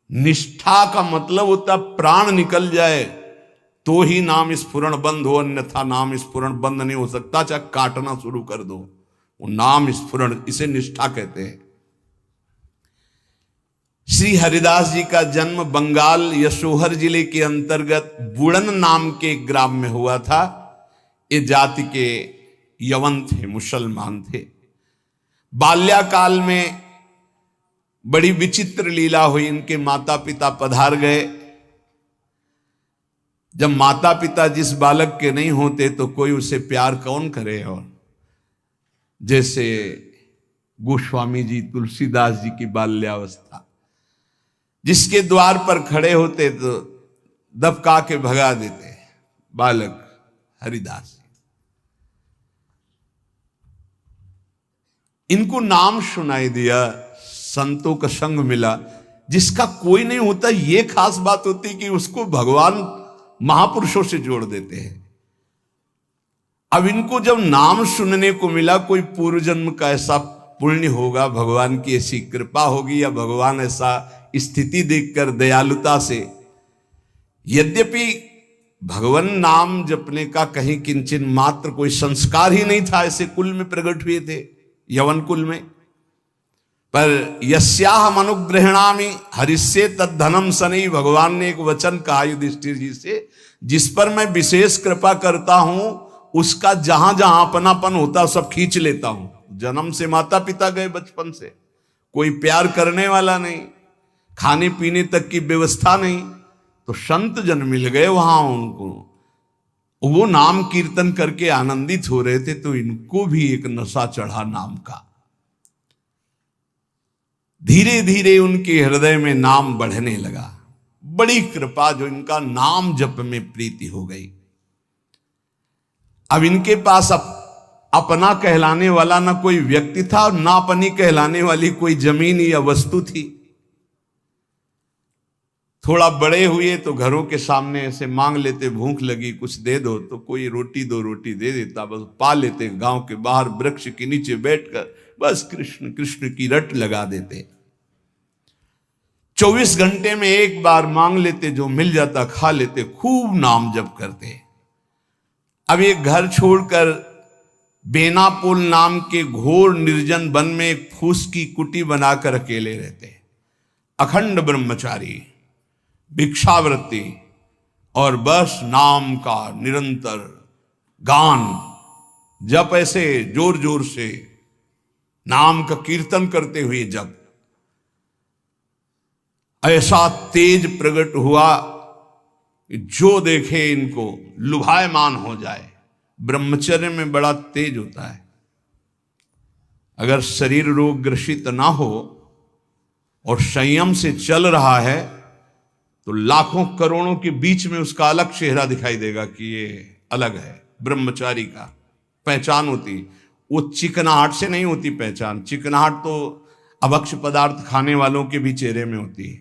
निष्ठा का मतलब होता प्राण निकल जाए तो ही नाम स्फुरण बंद हो, अन्यथा नाम स्फुरण बंद नहीं हो सकता। चाहे काटना शुरू कर दो, वो नाम स्फुरण, इसे निष्ठा कहते हैं। श्री हरिदास जी का जन्म बंगाल यशोहर जिले के अंतर्गत बुड़न नाम के एक ग्राम में हुआ था। ये जाति के यवन थे, मुसलमान थे। बाल्याकाल में बड़ी विचित्र लीला हुई। इनके माता पिता पधार गए। जब माता पिता जिस बालक के नहीं होते तो कोई उसे प्यार कौन करे। और जैसे गोस्वामी जी, तुलसीदास जी की बाल्यावस्था, जिसके द्वार पर खड़े होते तो दबका के भगा देते, बालक हरिदास। इनको नाम सुनाई दिया, संतों का संग मिला। जिसका कोई नहीं होता, ये खास बात होती कि उसको भगवान महापुरुषों से जोड़ देते हैं। अब इनको जब नाम सुनने को मिला, कोई पूर्व जन्म का ऐसा पुण्य होगा, भगवान की ऐसी कृपा होगी, या भगवान ऐसा स्थिति देखकर दयालुता से, यद्यपि भगवान नाम जपने का कहीं किंचन मात्र कोई संस्कार ही नहीं था, ऐसे कुल में प्रकट हुए थे, यवन कुल में, पर यस्याहम अनुग्रहणामि हरिष्ये तद्धनम सनई, भगवान ने एक वचन कहा युधिष्ठिर जी से, जिस पर मैं विशेष कृपा करता हूं उसका जहां जहां अपनापन होता सब खींच लेता हूं। जन्म से माता पिता गए, बचपन से कोई प्यार करने वाला नहीं, खाने पीने तक की व्यवस्था नहीं, तो संत जन मिल गए वहां उनको, वो नाम कीर्तन करके आनंदित हो रहे थे, तो इनको भी एक नशा चढ़ा नाम का। धीरे धीरे उनके हृदय में नाम बढ़ने लगा, बड़ी कृपा जो इनका नाम जप में प्रीति हो गई। अब इनके पास अपना कहलाने वाला ना कोई व्यक्ति था और ना अपनी कहलाने वाली कोई जमीन या वस्तु थी। थोड़ा बड़े हुए तो घरों के सामने ऐसे मांग लेते, भूख लगी कुछ दे दो, तो कोई रोटी दो रोटी दे देता, बस पा लेते। गांव के बाहर वृक्ष के नीचे बैठकर बस कृष्ण कृष्ण की रट लगा देते। 24 घंटे में एक बार मांग लेते, जो मिल जाता खा लेते, खूब नाम जप करते। अब एक घर छोड़कर बेनापुल नाम के घोर निर्जन वन में एक फूस की कुटी बनाकर अकेले रहते, अखंड ब्रह्मचारी, भिक्षावृत्ति और बस नाम का निरंतर गान जप, ऐसे जोर जोर से नाम का कीर्तन करते हुए जब ऐसा तेज प्रकट हुआ जो देखे इनको लुभायमान हो जाए। ब्रह्मचर्य में बड़ा तेज होता है, अगर शरीर रोग ग्रसित ना हो और संयम से चल रहा है तो लाखों करोड़ों के बीच में उसका अलग चेहरा दिखाई देगा कि ये अलग है। ब्रह्मचारी का पहचान होती, वो चिकनाहट से नहीं होती पहचान। चिकनाहट तो अभक्ष पदार्थ खाने वालों के भी चेहरे में होती है।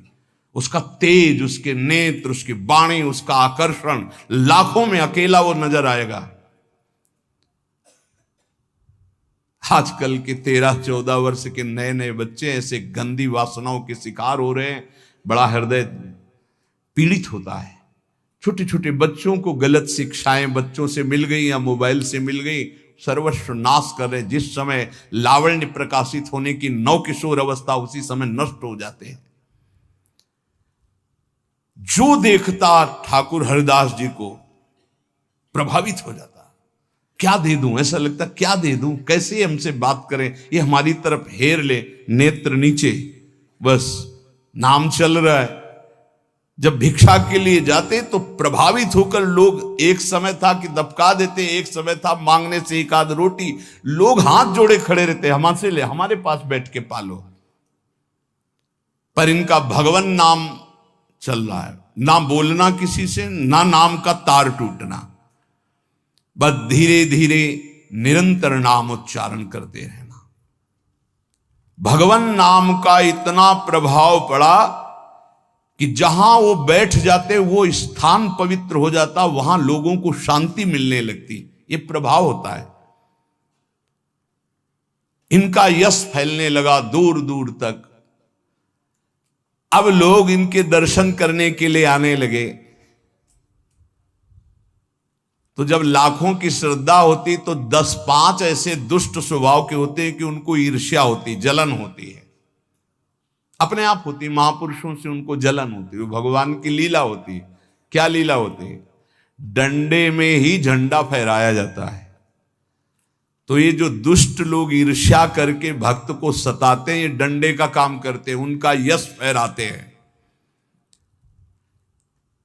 उसका तेज, उसके नेत्र, उसकी वाणी, उसका आकर्षण, लाखों में अकेला वो नजर आएगा। आजकल के 13-14 वर्ष के नए नए बच्चे ऐसे गंदी वासनाओं के शिकार हो रहे हैं, बड़ा हृदय पीड़ित होता है। छोटे छोटे बच्चों को गलत शिक्षाएं बच्चों से मिल गई या मोबाइल से मिल गई, सर्वस्व नाश कर रहे। जिस समय लावण्य प्रकाशित होने की नवकिशोर अवस्था, उसी समय नष्ट हो जाते हैं। जो देखता ठाकुर हरिदास जी को प्रभावित हो जाता, क्या दे दूं, ऐसा लगता क्या दे दूं, कैसे हमसे बात करें, ये हमारी तरफ हेर ले, नेत्र नीचे, बस नाम चल रहा है। जब भिक्षा के लिए जाते तो प्रभावित होकर लोग, एक समय था कि दबका देते, एक समय था मांगने से एक आध रोटी, लोग हाथ जोड़े खड़े रहते, हमसे ले, हमारे पास बैठ के पालो। पर इनका भगवान नाम चल रहा है, ना बोलना किसी से, ना नाम का तार टूटना, बस धीरे धीरे निरंतर नाम उच्चारण करते रहना। भगवान नाम का इतना प्रभाव पड़ा कि जहां वो बैठ जाते वो स्थान पवित्र हो जाता, वहां लोगों को शांति मिलने लगती। ये प्रभाव होता है। इनका यश फैलने लगा दूर दूर तक। अब लोग इनके दर्शन करने के लिए आने लगे। तो जब लाखों की श्रद्धा होती तो 10-5 ऐसे दुष्ट स्वभाव के होते हैं कि उनको ईर्ष्या होती, जलन होती है, अपने आप होती। महापुरुषों से उनको जलन होती है, भगवान की लीला होती है। क्या लीला होती है? डंडे में ही झंडा फहराया जाता है। तो ये जो दुष्ट लोग ईर्ष्या करके भक्त को सताते हैं, ये डंडे का काम करते हैं, उनका यश फहराते हैं।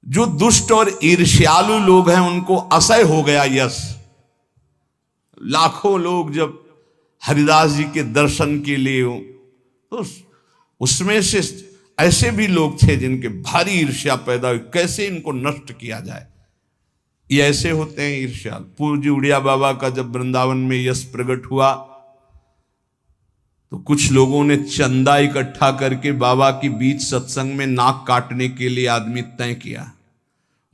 जो दुष्ट और ईर्ष्यालु लोग हैं उनको असह्य हो गया यश। लाखों लोग जब हरिदास जी के दर्शन के लिए हो, तो उसमें से ऐसे भी लोग थे जिनके भारी ईर्ष्या पैदा हुई, कैसे इनको नष्ट किया जाए। ये ऐसे होते हैं ईर्ष्या। पूज्य उड़िया बाबा का जब वृंदावन में यश प्रकट हुआ तो कुछ लोगों ने चंदा इकट्ठा करके बाबा की बीच सत्संग में नाक काटने के लिए आदमी तय किया।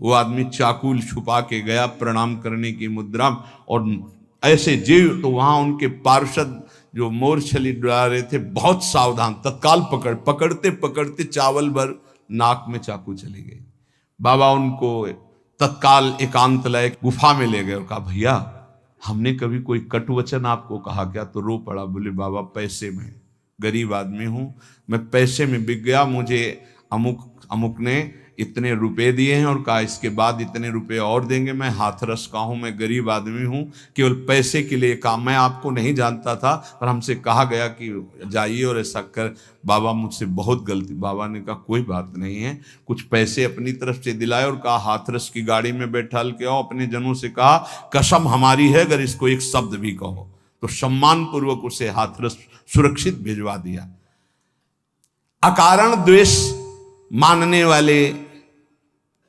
वो आदमी चाकू छुपा के गया प्रणाम करने की मुद्रा, और ऐसे जीव। तो वहां उनके पार्षद जो मोरछली डुला रहे थे बहुत सावधान, तत्काल पकड़ते पकड़ते चावल भर नाक में चाकू चली गई। बाबा उनको तत्काल एकांत लाए, गुफा में ले गए और कहा भैया हमने कभी कोई कट वचन आपको कहा क्या? तो रो पड़ा, बोले बाबा पैसे में, गरीब आदमी हूं मैं, पैसे में बिक गया, मुझे अमुक अमुक ने इतने रुपए दिए हैं और कहा इसके बाद इतने रुपए और देंगे, मैं हाथरस का हूं, मैं गरीब आदमी हूं, केवल पैसे के लिए काम, मैं आपको नहीं जानता था पर हमसे कहा गया कि जाइए और ऐसा कर। बाबा मुझसे बहुत गलती। बाबा ने कहा कोई बात नहीं है, कुछ पैसे अपनी तरफ से दिलाए और कहा हाथरस की गाड़ी में बैठा के आओ। अपने जनों से कहा कसम हमारी है अगर इसको एक शब्द भी कहो, तो सम्मान पूर्वक उसे हाथरस सुरक्षित भिजवा दिया। अकारण द्वेष मानने वाले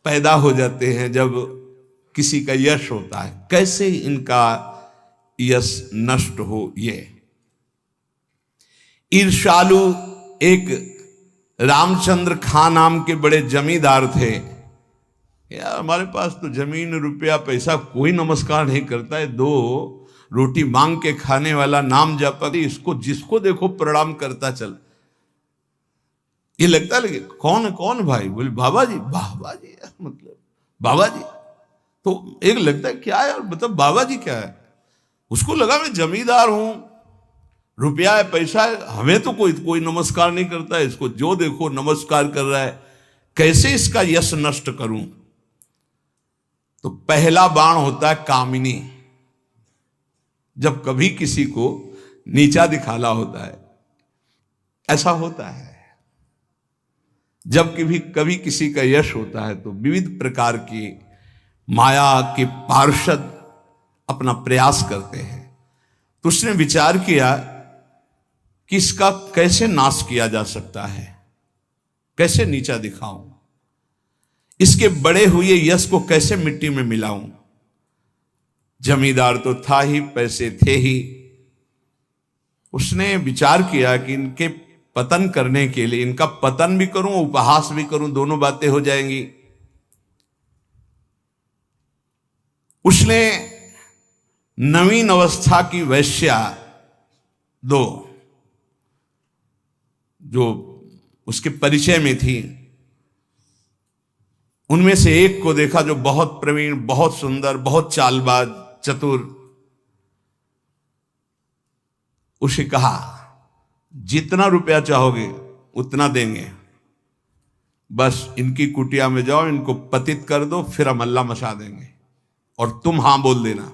पैदा हो जाते हैं जब किसी का यश होता है। कैसे इनका यश नष्ट हो? ये ईर्ष्यालु एक रामचंद्र खां नाम के बड़े जमींदार थे। यार हमारे पास तो जमीन रुपया पैसा कोई नमस्कार नहीं करता है, दो रोटी मांग के खाने वाला नाम जपा, इसको जिसको देखो प्रणाम करता चल। ये लगता है कौन कौन भाई? बोले बाबा जी। बाबा जी मतलब बाबा जी तो एक लगता है क्या यार, मतलब बाबा जी क्या है? उसको लगा मैं जमींदार हूं, रुपया है पैसा है, हमें तो कोई नमस्कार नहीं करता है, इसको जो देखो नमस्कार कर रहा है, कैसे इसका यश नष्ट करूं? तो पहला बाण होता है कामिनी। जब कभी किसी को नीचा दिखाना होता है, ऐसा होता है। जब कभी किसी का यश होता है तो विविध प्रकार की माया के पार्षद अपना प्रयास करते हैं। तो उसने विचार किया कि इसका कैसे नाश किया जा सकता है, कैसे नीचा दिखाऊं, इसके बड़े हुए यश को कैसे मिट्टी में मिलाऊं। जमींदार तो था ही, पैसे थे ही। उसने विचार किया कि इनके पतन करने के लिए, इनका पतन भी करूं उपहास भी करूं, दोनों बातें हो जाएंगी। उसने नवीन अवस्था की वैश्या दो जो उसके परिचय में थी, उनमें से एक को देखा जो बहुत प्रवीण, बहुत सुंदर, बहुत चालबाज, चतुर। उसे कहा जितना रुपया चाहोगे उतना देंगे, बस इनकी कुटिया में जाओ, इनको पतित कर दो, फिर हम अल्लाह मचा देंगे और तुम हां बोल देना।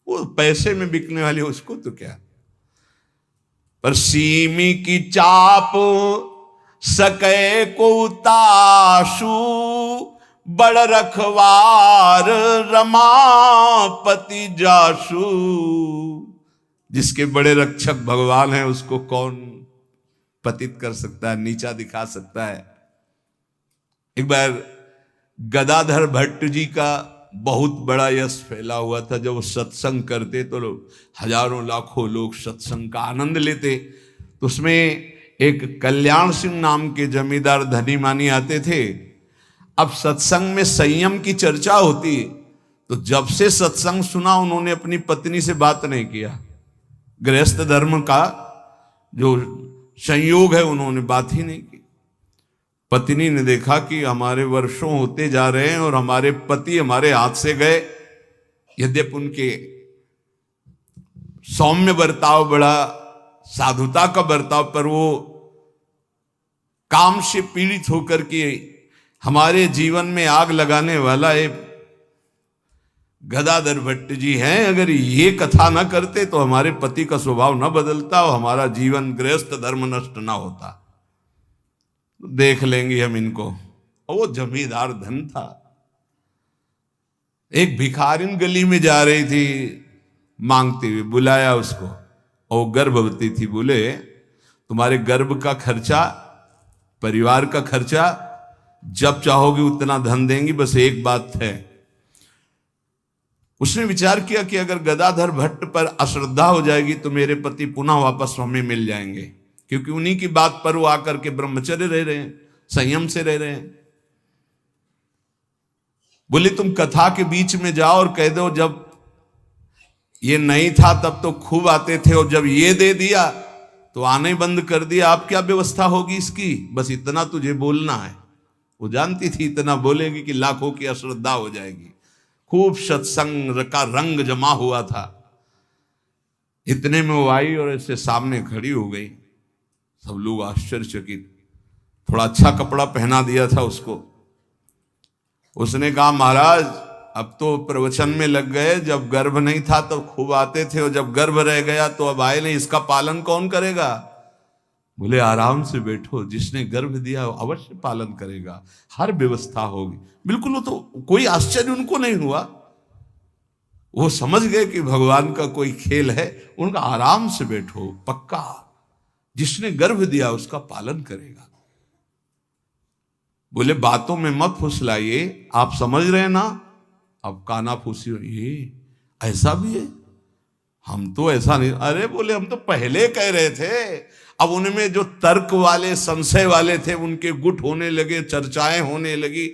वो पैसे में बिकने वाली उसको तो क्या, पर सीमी की चाप सके को ताशु, बड़ रखवार रमापति जासु। जिसके बड़े रक्षक भगवान हैं उसको कौन पतित कर सकता है, नीचा दिखा सकता है। एक बार गदाधर भट्ट जी का बहुत बड़ा यश फैला हुआ था। जब वो सत्संग करते तो हजारों लाखों लोग सत्संग का आनंद लेते। तो उसमें एक कल्याण सिंह नाम के जमींदार धनी मानी आते थे। अब सत्संग में संयम की चर्चा होती, तो जब से सत्संग सुना उन्होंने अपनी पत्नी से बात नहीं किया। गृहस्थ धर्म का जो संयोग है उन्होंने बात ही नहीं की। पत्नी ने देखा कि हमारे वर्षों होते जा रहे हैं और हमारे पति हमारे हाथ से गए, यद्यपि उनके सौम्य बर्ताव, बड़ा साधुता का बर्ताव, पर वो काम से पीड़ित होकर के हमारे जीवन में आग लगाने वाला एक गदाधर भट्ट जी हैं। अगर ये कथा ना करते तो हमारे पति का स्वभाव ना बदलता और हमारा जीवन गृहस्थ धर्म नष्ट ना होता। देख लेंगे हम इनको। और वो जमींदार धन था। एक भिखारिन गली में जा रही थी मांगती हुई, बुलाया उसको, और गर्भवती थी। बोले तुम्हारे गर्भ का खर्चा, परिवार का खर्चा जब चाहोगे उतना धन देंगी, बस एक बात है। उसने विचार किया कि अगर गदाधर भट्ट पर अश्रद्धा हो जाएगी तो मेरे पति पुनः वापस हमें मिल जाएंगे, क्योंकि उन्हीं की बात पर वो आकर के ब्रह्मचर्य रह रहे हैं, संयम से रह रहे हैं। बोले तुम कथा के बीच में जाओ और कह दो जब ये नहीं था तब तो खूब आते थे, और जब ये दे दिया तो आने बंद कर दिया। अब क्या व्यवस्था होगी इसकी? बस इतना तुझे बोलना है। वो जानती थी इतना बोलेगी कि लाखों की अश्रद्धा हो जाएगी। खूब सत्संग का रंग जमा हुआ था। इतने में वो आई और ऐसे सामने खड़ी हो गई। सब लोग आश्चर्यचकित। थोड़ा अच्छा कपड़ा पहना दिया था उसको। उसने कहा, महाराज अब तो प्रवचन में लग गए, जब गर्भ नहीं था तो खूब आते थे, और जब गर्भ रह गया तो अब आए नहीं, इसका पालन कौन करेगा? बोले, आराम से बैठो, जिसने गर्भ दिया अवश्य पालन करेगा, हर व्यवस्था होगी। बिल्कुल, वो तो कोई आश्चर्य उनको नहीं हुआ। वो समझ गए कि भगवान का कोई खेल है। उनका आराम से बैठो, पक्का जिसने गर्भ दिया उसका पालन करेगा। बोले, बातों में मत फुसलाइए, आप समझ रहे हैं ना? अब काना फूसी, ये ऐसा भी है? हम तो ऐसा नहीं। अरे बोले, हम तो पहले कह रहे थे। अब उनमें जो तर्क वाले, संशय वाले थे, उनके गुट होने लगे, चर्चाएं होने लगी।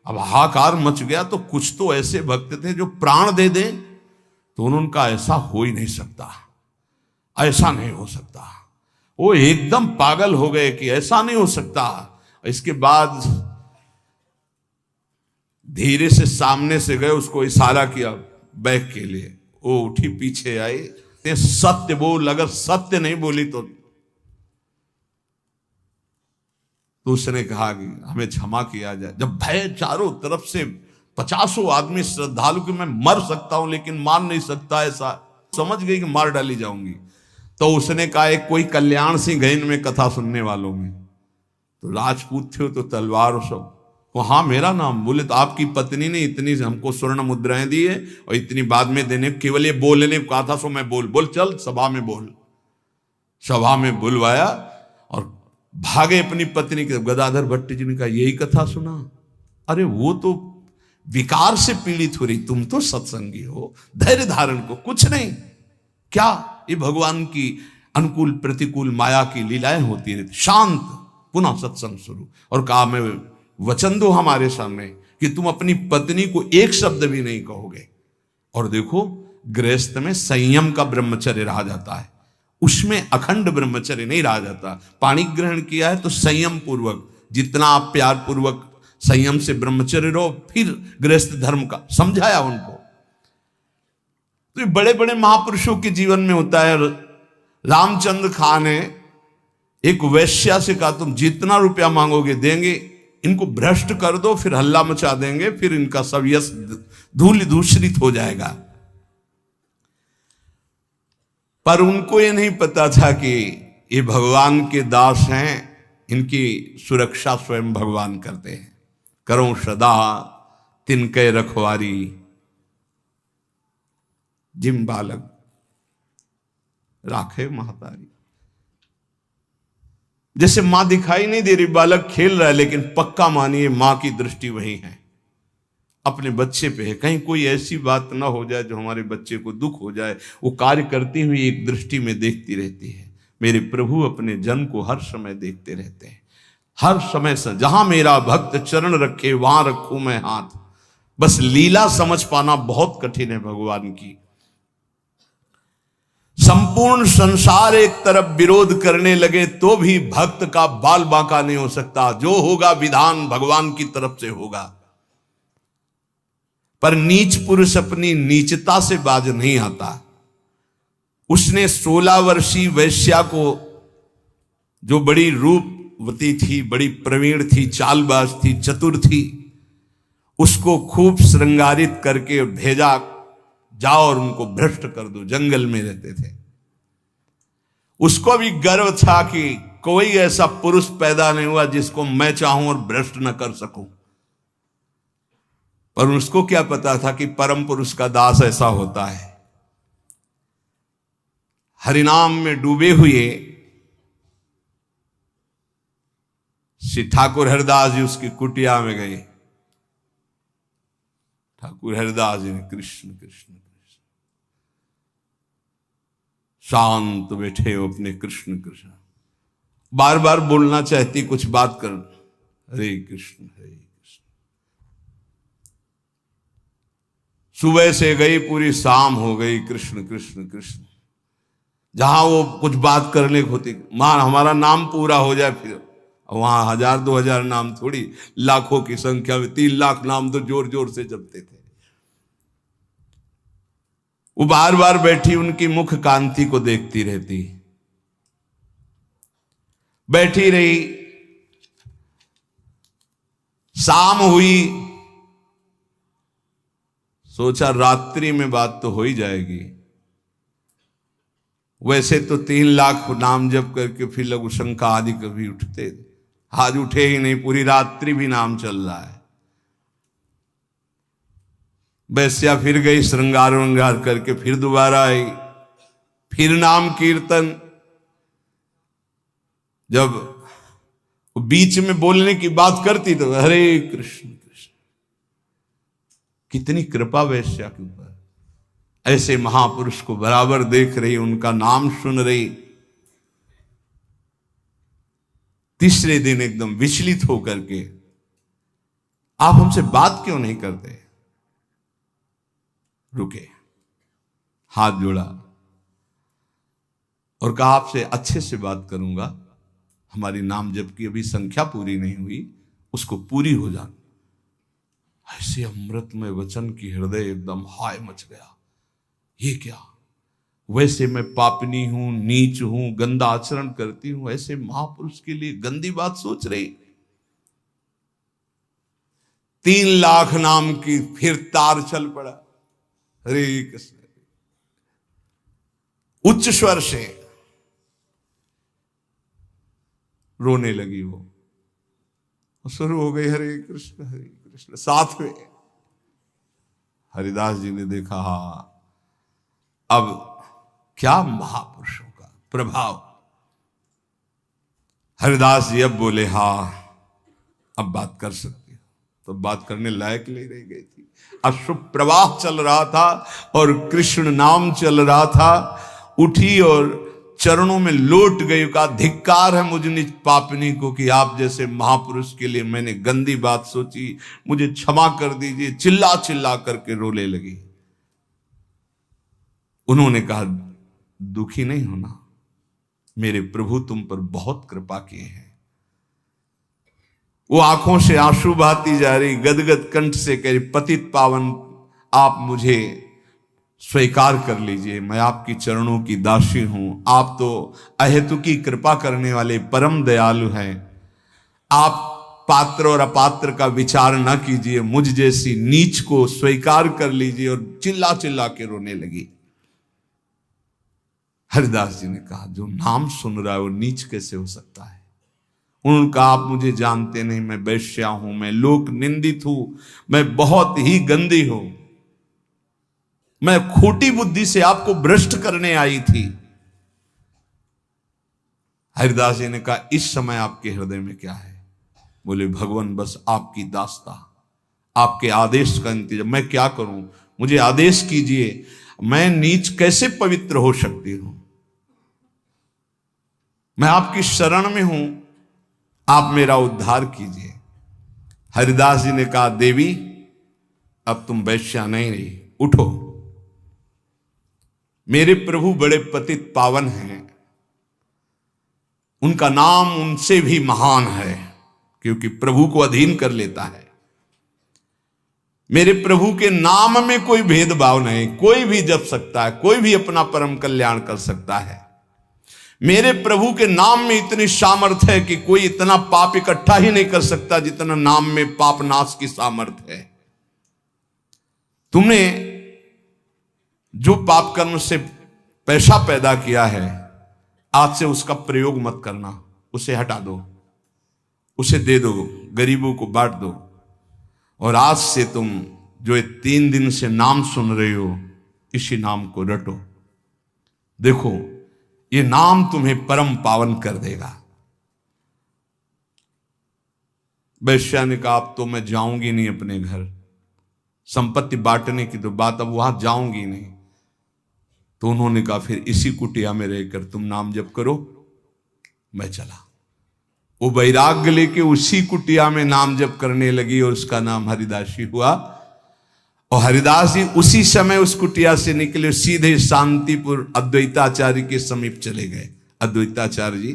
अब हाहाकार मच गया। तो कुछ तो ऐसे भक्त थे जो प्राण दे दें, तो उनका ऐसा हो ही नहीं सकता, ऐसा नहीं हो सकता। वो एकदम पागल हो गए कि ऐसा नहीं हो सकता। इसके बाद धीरे से सामने से गए, उसको इशारा किया बैग के लिए। वो उठी, पीछे आई। सत्य बोल, अगर सत्य नहीं बोली तो उसने कहा कि हमें क्षमा किया जाए। जब भय चारों तरफ से 50 आदमी श्रद्धालु कि मैं मर सकता हूं लेकिन मार नहीं सकता, ऐसा समझ गई कि मार डाली जाऊंगी। तो उसने कहा, एक कोई कल्याण सिंह गए इनमें कथा सुनने वालों में, तो राजपूत थे तो तलवार और सब। वो, हाँ मेरा नाम। बोले, तो आपकी पत्नी ने इतनी हमको स्वर्ण मुद्राएं दी है और इतनी बाद में देने, केवल ये बोलने को कहा था, सो मैं बोल चल सभा में बोल। सभा में बुलवाया और भागे अपनी पत्नी के। गदाधर भट्ट जी ने कहा, यही कथा सुना? अरे वो तो विकार से पीड़ित हो रही, तुम तो सत्संगी हो, धैर्य धारण को कुछ नहीं। क्या ये भगवान की अनुकूल प्रतिकूल माया की लीलाएं होती रहती। शांत, पुनः सत्संग शुरू। और कहा, मैं वचन दो हमारे सामने कि तुम अपनी पत्नी को एक शब्द भी नहीं कहोगे। और देखो, गृहस्थ में संयम का ब्रह्मचर्य रहा जाता है, उसमें अखंड ब्रह्मचर्य नहीं रहा जाता। पानी ग्रहण किया है तो संयम पूर्वक, जितना आप प्यार पूर्वक संयम से ब्रह्मचर्य रहो, फिर गृहस्थ धर्म का समझाया उनको। तो ये बड़े बड़े महापुरुषों के जीवन में होता है। रामचंद्र खान ने एक वैश्या से कहा, तुम जितना रुपया मांगोगे देंगे, इनको भ्रष्ट कर दो, फिर हल्ला मचा देंगे, फिर इनका सब यश धूल दूषित हो जाएगा। पर उनको ये नहीं पता था कि ये भगवान के दास हैं, इनकी सुरक्षा स्वयं भगवान करते हैं। करो सदा तिनके रखवारी, जिम बालक राखे महतारी। जैसे मां दिखाई नहीं दे रही, बालक खेल रहा है, लेकिन पक्का मानिए मां की दृष्टि वही है, अपने बच्चे पे है। कहीं कोई ऐसी बात ना हो जाए जो हमारे बच्चे को दुख हो जाए। वो कार्य करती हुई एक दृष्टि में देखती रहती है। मेरे प्रभु अपने जन को हर समय देखते रहते हैं, हर समय से। जहां मेरा भक्त चरण रखे वहां रखूं मैं हाथ। बस लीला समझ पाना बहुत कठिन है भगवान की। संपूर्ण संसार एक तरफ विरोध करने लगे तो भी भक्त का बाल बांका नहीं हो सकता। जो होगा विधान भगवान की तरफ से होगा। पर नीच पुरुष अपनी नीचता से बाज नहीं आता। उसने 16 वर्षीय वैश्या को, जो बड़ी रूपवती थी, बड़ी प्रवीण थी, चालबाज थी, चतुर थी, उसको खूब श्रृंगारित करके भेजा, जाओ और उनको भ्रष्ट कर दो। जंगल में रहते थे। उसको भी गर्व था कि कोई ऐसा पुरुष पैदा नहीं हुआ जिसको मैं चाहूं और भ्रष्ट न कर सकूं। पर उसको क्या पता था कि परम पुरुष का दास ऐसा होता है। हरिनाम में डूबे हुए श्री ठाकुर हरिदास जी उसकी कुटिया में गए। ठाकुर हरिदास जी ने कृष्ण कृष्ण कृष्ण, शांत बैठे हो अपने कृष्ण कृष्ण, बार बार बोलना चाहती कुछ बात कर, हरे कृष्ण हरे कृष्ण। सुबह से गई पूरी शाम हो गई, कृष्ण कृष्ण कृष्ण। जहां वो कुछ बात करने को होती, मां हमारा नाम पूरा हो जाए, फिर वहां 1000-2000 नाम थोड़ी, लाखों की संख्या में 3 लाख नाम तो जोर जोर से जपते थे। वो बार बार बैठी उनकी मुख कांति को देखती रहती, बैठी रही। शाम हुई, सोचा रात्रि में बात तो हो ही जाएगी। वैसे तो 3 लाख नाम जप करके फिर लघु शंका आदि कभी उठते, आज उठे ही नहीं, पूरी रात्रि भी नाम चल रहा है। वैश्या फिर गई, श्रृंगार वंगार करके फिर दोबारा आई, फिर नाम कीर्तन। जब बीच में बोलने की बात करती तो हरे कृष्ण कृष्ण। कितनी कृपा वैश्या के ऊपर, ऐसे महापुरुष को बराबर देख रही, उनका नाम सुन रही। तीसरे दिन एकदम विचलित होकर के, आप हमसे बात क्यों नहीं करते? रुके, हाथ जोड़ा और कहा आपसे अच्छे से बात करूंगा, हमारी नाम जप की अभी संख्या पूरी नहीं हुई, उसको पूरी हो जाए। ऐसे अमृतमय वचन की हृदय एकदम हाय मच गया। ये क्या, वैसे मैं पापनी हूं, नीच हूं, गंदा आचरण करती हूं, ऐसे महापुरुष के लिए गंदी बात सोच रही। 3 लाख नाम की फिर तार चल पड़ा, हरे कृष्ण, उच्च स्वर से रोने लगी। वो शुरू हो गई हरे कृष्ण हरे कृष्ण। साथ में हरिदास जी ने देखा, हा अब क्या महापुरुषों का प्रभाव। हरिदास जी अब बोले, हा अब बात कर सकती हो। तो बात करने लायक नहीं रह गई थी। अश्रु प्रवाह चल रहा था और कृष्ण नाम चल रहा था। उठी और चरणों में लौट गई, का धिक्कार है मुझ निज पापनी को कि आप जैसे महापुरुष के लिए मैंने गंदी बात सोची, मुझे क्षमा कर दीजिए। चिल्ला चिल्ला करके रोने लगी। उन्होंने कहा, दुखी नहीं होना, मेरे प्रभु तुम पर बहुत कृपा किए हैं। वो आंखों से आंसू बहाती जा रही, गदगद कंठ से कह रही, पतित पावन आप मुझे स्वीकार कर लीजिए, मैं आपकी चरणों की दासी हूं। आप तो अहेतुकी कृपा करने वाले परम दयालु हैं। आप पात्र और अपात्र का विचार न कीजिए, मुझ जैसी नीच को स्वीकार कर लीजिए। और चिल्ला चिल्ला के रोने लगी। हरिदास जी ने कहा, जो नाम सुन रहा है वो नीच कैसे हो सकता है? उन्होंने कहा, आप मुझे जानते नहीं, मैं वैश्या हूं, मैं लोक निंदित हूं, मैं बहुत ही गंदी हूं, मैं खोटी बुद्धि से आपको भ्रष्ट करने आई थी। हरिदास जी ने कहा, इस समय आपके हृदय में क्या है? बोले, भगवान बस आपकी दास्ता, आपके आदेश का इंतजार। मैं क्या करूं, मुझे आदेश कीजिए। मैं नीच कैसे पवित्र हो सकती हूं? मैं आपकी शरण में हूं, आप मेरा उद्धार कीजिए। हरिदास जी ने कहा, देवी अब तुम वैश्या नहीं रही, उठो। मेरे प्रभु बड़े पतित पावन हैं, उनका नाम उनसे भी महान है, क्योंकि प्रभु को अधीन कर लेता है। मेरे प्रभु के नाम में कोई भेदभाव नहीं, कोई भी जप सकता है, कोई भी अपना परम कल्याण कर सकता है। मेरे प्रभु के नाम में इतनी सामर्थ्य है कि कोई इतना पाप इकट्ठा ही नहीं कर सकता जितना नाम में पाप नाश की सामर्थ्य है। तुमने जो पाप कर्म से पैसा पैदा किया है, आज से उसका प्रयोग मत करना, उसे हटा दो, उसे दे दो, गरीबों को बांट दो। और आज से तुम जो 3 दिन से नाम सुन रहे हो, इसी नाम को रटो। देखो, ये नाम तुम्हें परम पावन कर देगा। वैश्या ने कहा, अब तो मैं जाऊंगी नहीं अपने घर, संपत्ति बांटने की तो बात, अब वहां जाऊंगी नहीं। तो उन्होंने कहा, फिर इसी कुटिया में रहकर तुम नाम जप करो। मैं चला। वो वैराग्य लेके उसी कुटिया में नाम जप करने लगी और उसका नाम हरिदासी हुआ। और हरिदास जी उसी समय उस कुटिया से निकले, सीधे शांतिपुर अद्वैताचार्य के समीप चले गए। अद्वैताचार्य जी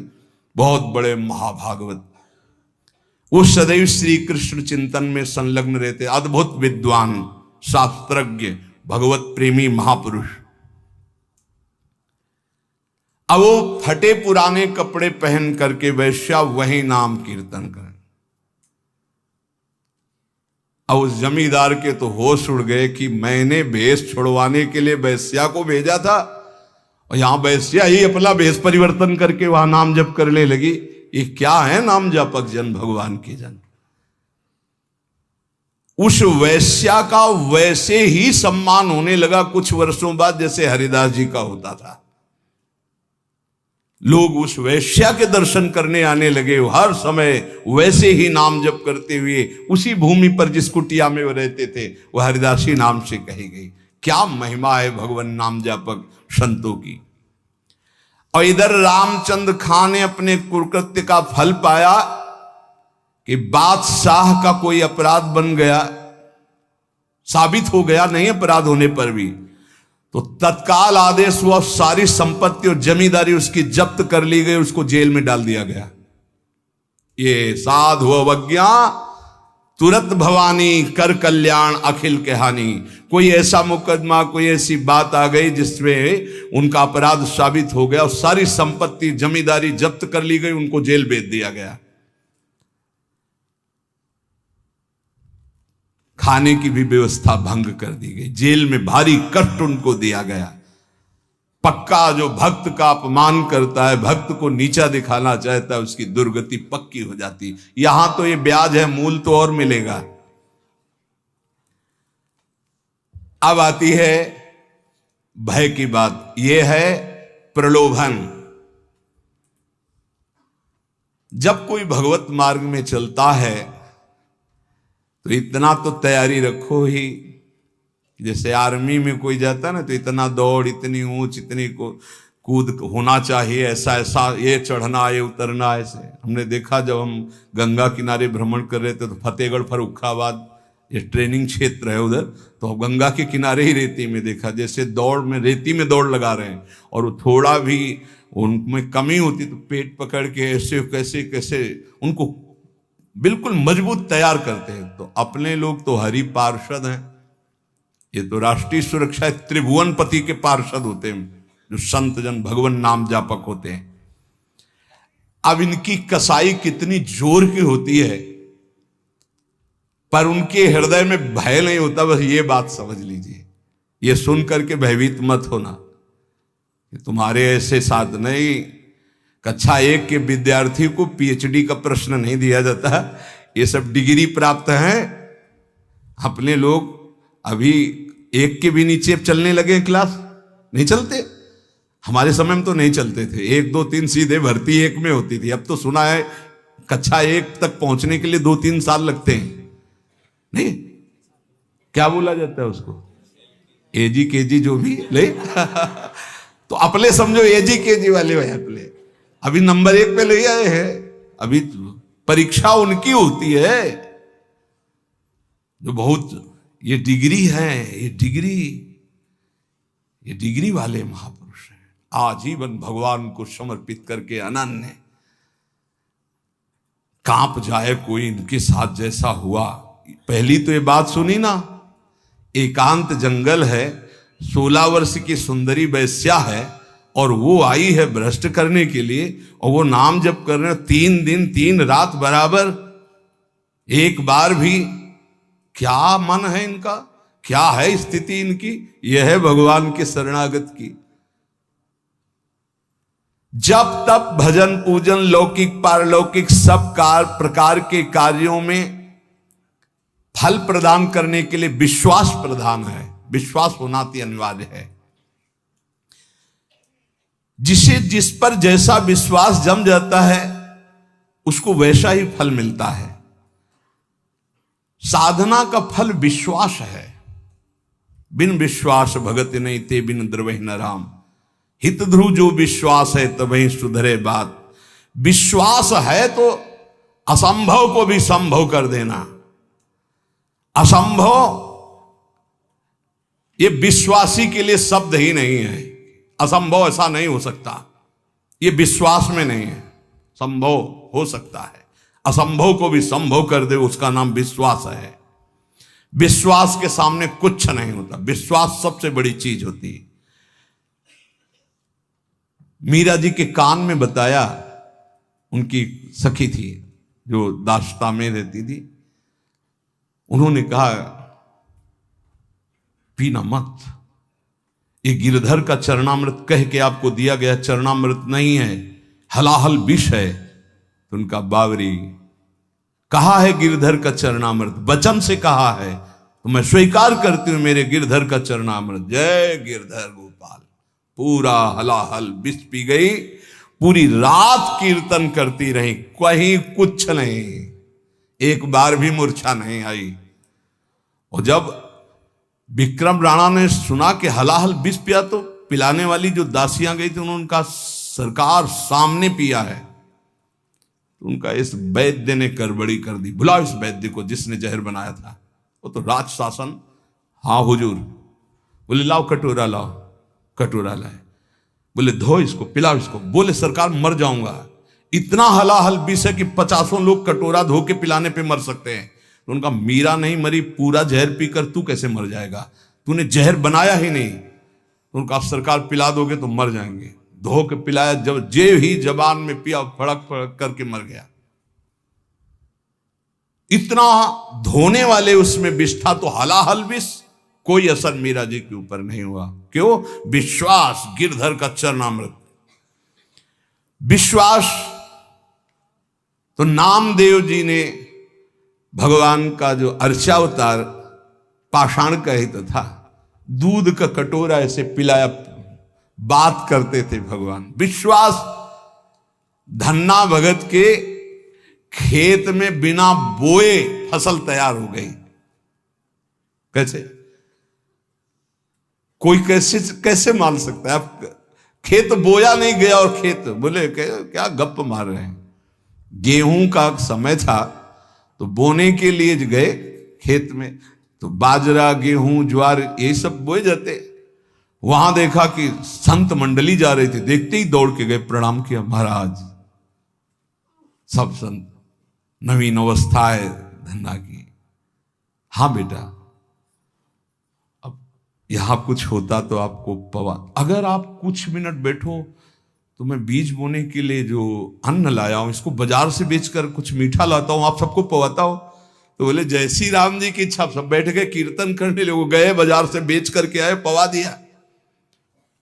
बहुत बड़े महाभागवत, वो सदैव श्री कृष्ण चिंतन में संलग्न रहते, अद्भुत विद्वान, शास्त्रज्ञ, भगवत प्रेमी महापुरुष। अब वो फटे पुराने कपड़े पहन करके वैश्या वही नाम कीर्तन करें। अब उस जमींदार के तो होश उड़ गए कि मैंने भेष छुड़वाने के लिए वैश्या को भेजा था और यहां वैश्या ही अपना भेष परिवर्तन करके वहां नाम जप करने लगी। ये क्या है नाम जपक जन, भगवान के जन। उस वैश्या का वैसे ही सम्मान होने लगा कुछ वर्षों बाद जैसे हरिदास जी का होता था। लोग उस वैश्या के दर्शन करने आने लगे, हर समय वैसे ही नाम जप करते हुए उसी भूमि पर जिस कुटिया में वो रहते थे वह हरिदासी नाम से कही गई। क्या महिमा है भगवान नाम जापक संतों की। और इधर रामचंद्र खान ने अपने कुकृत्य का फल पाया कि बादशाह का कोई अपराध बन गया, साबित हो गया, नहीं अपराध होने पर भी, तो तत्काल आदेश हुआ, सारी संपत्ति और जमींदारी उसकी जब्त कर ली गई, उसको जेल में डाल दिया गया। ये साधु अवज्ञा तुरंत भवानी, कर कल्याण अखिल के हानि। कोई ऐसा मुकदमा, कोई ऐसी बात आ गई जिसमें उनका अपराध साबित हो गया और सारी संपत्ति जमींदारी जब्त कर ली गई, उनको जेल भेज दिया गया। खाने की भी व्यवस्था भंग कर दी गई, जेल में भारी कष्ट उनको दिया गया। पक्का जो भक्त का अपमान करता है, भक्त को नीचा दिखाना चाहता है, उसकी दुर्गति पक्की हो जाती। यहां तो ये ब्याज है, मूल तो और मिलेगा। अब आती है भय की बात, यह है प्रलोभन। जब कोई भगवत मार्ग में चलता है तो इतना तो तैयारी रखो ही, जैसे आर्मी में कोई जाता है ना तो इतना दौड़, इतनी ऊंच, इतनी को कूद होना चाहिए, ऐसा ऐसा, ये चढ़ना, ये उतरना। ऐसे हमने देखा जब हम गंगा किनारे भ्रमण कर रहे थे तो फतेहगढ़ फर्रुखाबाद ये ट्रेनिंग क्षेत्र है उधर, तो गंगा के किनारे ही रेती में देखा, जैसे दौड़ में रेती में दौड़ लगा रहे हैं और थोड़ा भी उनमें कमी होती तो पेट पकड़ के ऐसे कैसे कैसे उनको बिल्कुल मजबूत तैयार करते हैं। तो अपने लोग तो हरि पार्षद हैं, ये तो राष्ट्रीय सुरक्षा त्रिभुवनपति के पार्षद होते हैं, जो संत जन भगवान नाम जापक होते हैं। अब इनकी कसाई कितनी जोर की होती है, पर उनके हृदय में भय नहीं होता, बस ये बात समझ लीजिए। ये सुन करके भयभीत मत होना, तुम्हारे ऐसे साथ नहीं। कक्षा 1 के विद्यार्थी को पीएचडी का प्रश्न नहीं दिया जाता, ये सब डिग्री प्राप्त हैं। अपने लोग अभी 1 के भी नीचे चलने लगे, क्लास नहीं चलते। हमारे समय में तो नहीं चलते थे, 1 2 3 सीधे भर्ती 1 में होती थी। अब तो सुना है कक्षा 1 तक पहुंचने के लिए 2-3 साल लगते हैं। नहीं, क्या बोला जाता है उसको, एजी केजी जो भी ले तो अपने समझो एजी केजी वाले भाई अपने अभी नंबर 1 पे ले आए हैं। अभी परीक्षा उनकी होती है जो बहुत, ये डिग्री है, ये डिग्री वाले महापुरुष हैं, आजीवन भगवान को समर्पित करके अनन्य। कांप जाए कोई इनके साथ जैसा हुआ। पहली तो ये बात सुनी ना, एकांत जंगल है, 16 वर्ष की सुंदरी वैश्या है और वो आई है भ्रष्ट करने के लिए, और वो नाम जप कर रहे हैं 3 दिन 3 रात बराबर, एक बार भी। क्या मन है इनका, क्या है स्थिति इनकी, यह है भगवान के शरणागत की। जब तब भजन पूजन लौकिक पारलौकिक सब प्रकार के कार्यों में फल प्रदान करने के लिए विश्वास प्रधान है, विश्वास होना अति अनिवार्य है। जिस पर जैसा विश्वास जम जाता है उसको वैसा ही फल मिलता है। साधना का फल विश्वास है। बिन विश्वास भगत नहीं ते बिन द्रवहि न राम, हित ध्रुव जो विश्वास है तबहि सुधरे बात। विश्वास है तो असंभव को भी संभव कर देना। असंभव ये विश्वासी के लिए शब्द ही नहीं है। असंभव ऐसा नहीं हो सकता, ये विश्वास में नहीं है। संभव हो सकता है, असंभव को भी संभव कर दे, उसका नाम विश्वास है। विश्वास के सामने कुछ नहीं होता, विश्वास सबसे बड़ी चीज होती है। मीरा जी के कान में बताया, उनकी सखी थी जो दाश्ता में रहती थी, उन्होंने कहा पीना मत, ये गिरधर का चरणामृत कह के आपको दिया गया चरणामृत नहीं है, हलाहल विष है। तो उनका बावरी, कहा है गिरधर का चरणामृत, वचन से कहा है, तो मैं स्वीकार करती हूं मेरे गिरधर का चरणामृत। जय गिरधर गोपाल। पूरा हलाहल विष पी गई, पूरी रात कीर्तन करती रही, कहीं कुछ नहीं, एक बार भी मूर्छा नहीं आई। और जब विक्रम राणा ने सुना कि हलाहल विष पिया, तो पिलाने वाली जो दासियां गई थी उन्होंने उनका सरकार सामने पिया है। तो उनका इस वैद्य ने गड़बड़ी कर दी, बुलाओ इस वैद्य को जिसने जहर बनाया था। वो तो राज शासन। हाँ हुजूर। बोले लाओ कटोरा, लाओ कटोरा लाए। बोले धो इसको, पिलाओ इसको। बोले सरकार मर जाऊंगा, इतना हलाहल विष है कि 50 लोग कटोरा धो के पिलाने पे मर सकते हैं। तो उनका मीरा नहीं मरी, पूरा जहर पीकर तू कैसे मर जाएगा, तूने जहर बनाया ही नहीं। तो उनका सरकार पिला दोगे तो मर जाएंगे। धो के पिलाया, जब जे ही जबान में पिया, फड़क फड़क करके मर गया। इतना धोने वाले उसमें विष था, तो हलाहल विष, कोई असर मीरा जी के ऊपर नहीं हुआ। क्यों? विश्वास, गिरधर का चरणामृत। विश्वास। तो नामदेव जी ने भगवान का जो अर्चावतार पाषाण कहित था, दूध का कटोरा ऐसे पिलाया, बात करते थे भगवान। विश्वास। धन्ना भगत के खेत में बिना बोए फसल तैयार हो गई। कैसे? कोई कैसे मान सकता है? आप खेत बोया नहीं गया और खेत, बोले क्या गप मार रहे हैं। गेहूं का समय था तो बोने के लिए गए खेत में, तो बाजरा, गेहूं, ज्वार ये सब बोए जाते। वहां देखा कि संत मंडली जा रही थी, देखते ही दौड़ के गए, प्रणाम किया, महाराज। सब संत, नवीन अवस्था है धन्ना की। हाँ बेटा, अब यहां कुछ होता तो आपको पवा, अगर आप कुछ मिनट बैठो तो मैं बीज बोने के लिए जो अन्न लाया हूं, इसको बाजार से बेचकर कुछ मीठा लाता हूं, आप सबको पवाता हूं। तो बोले जय श्री राम जी की इच्छा। सब बैठ गए कीर्तन करने, लोग गए बाजार से बेच करके आए, पवा दिया।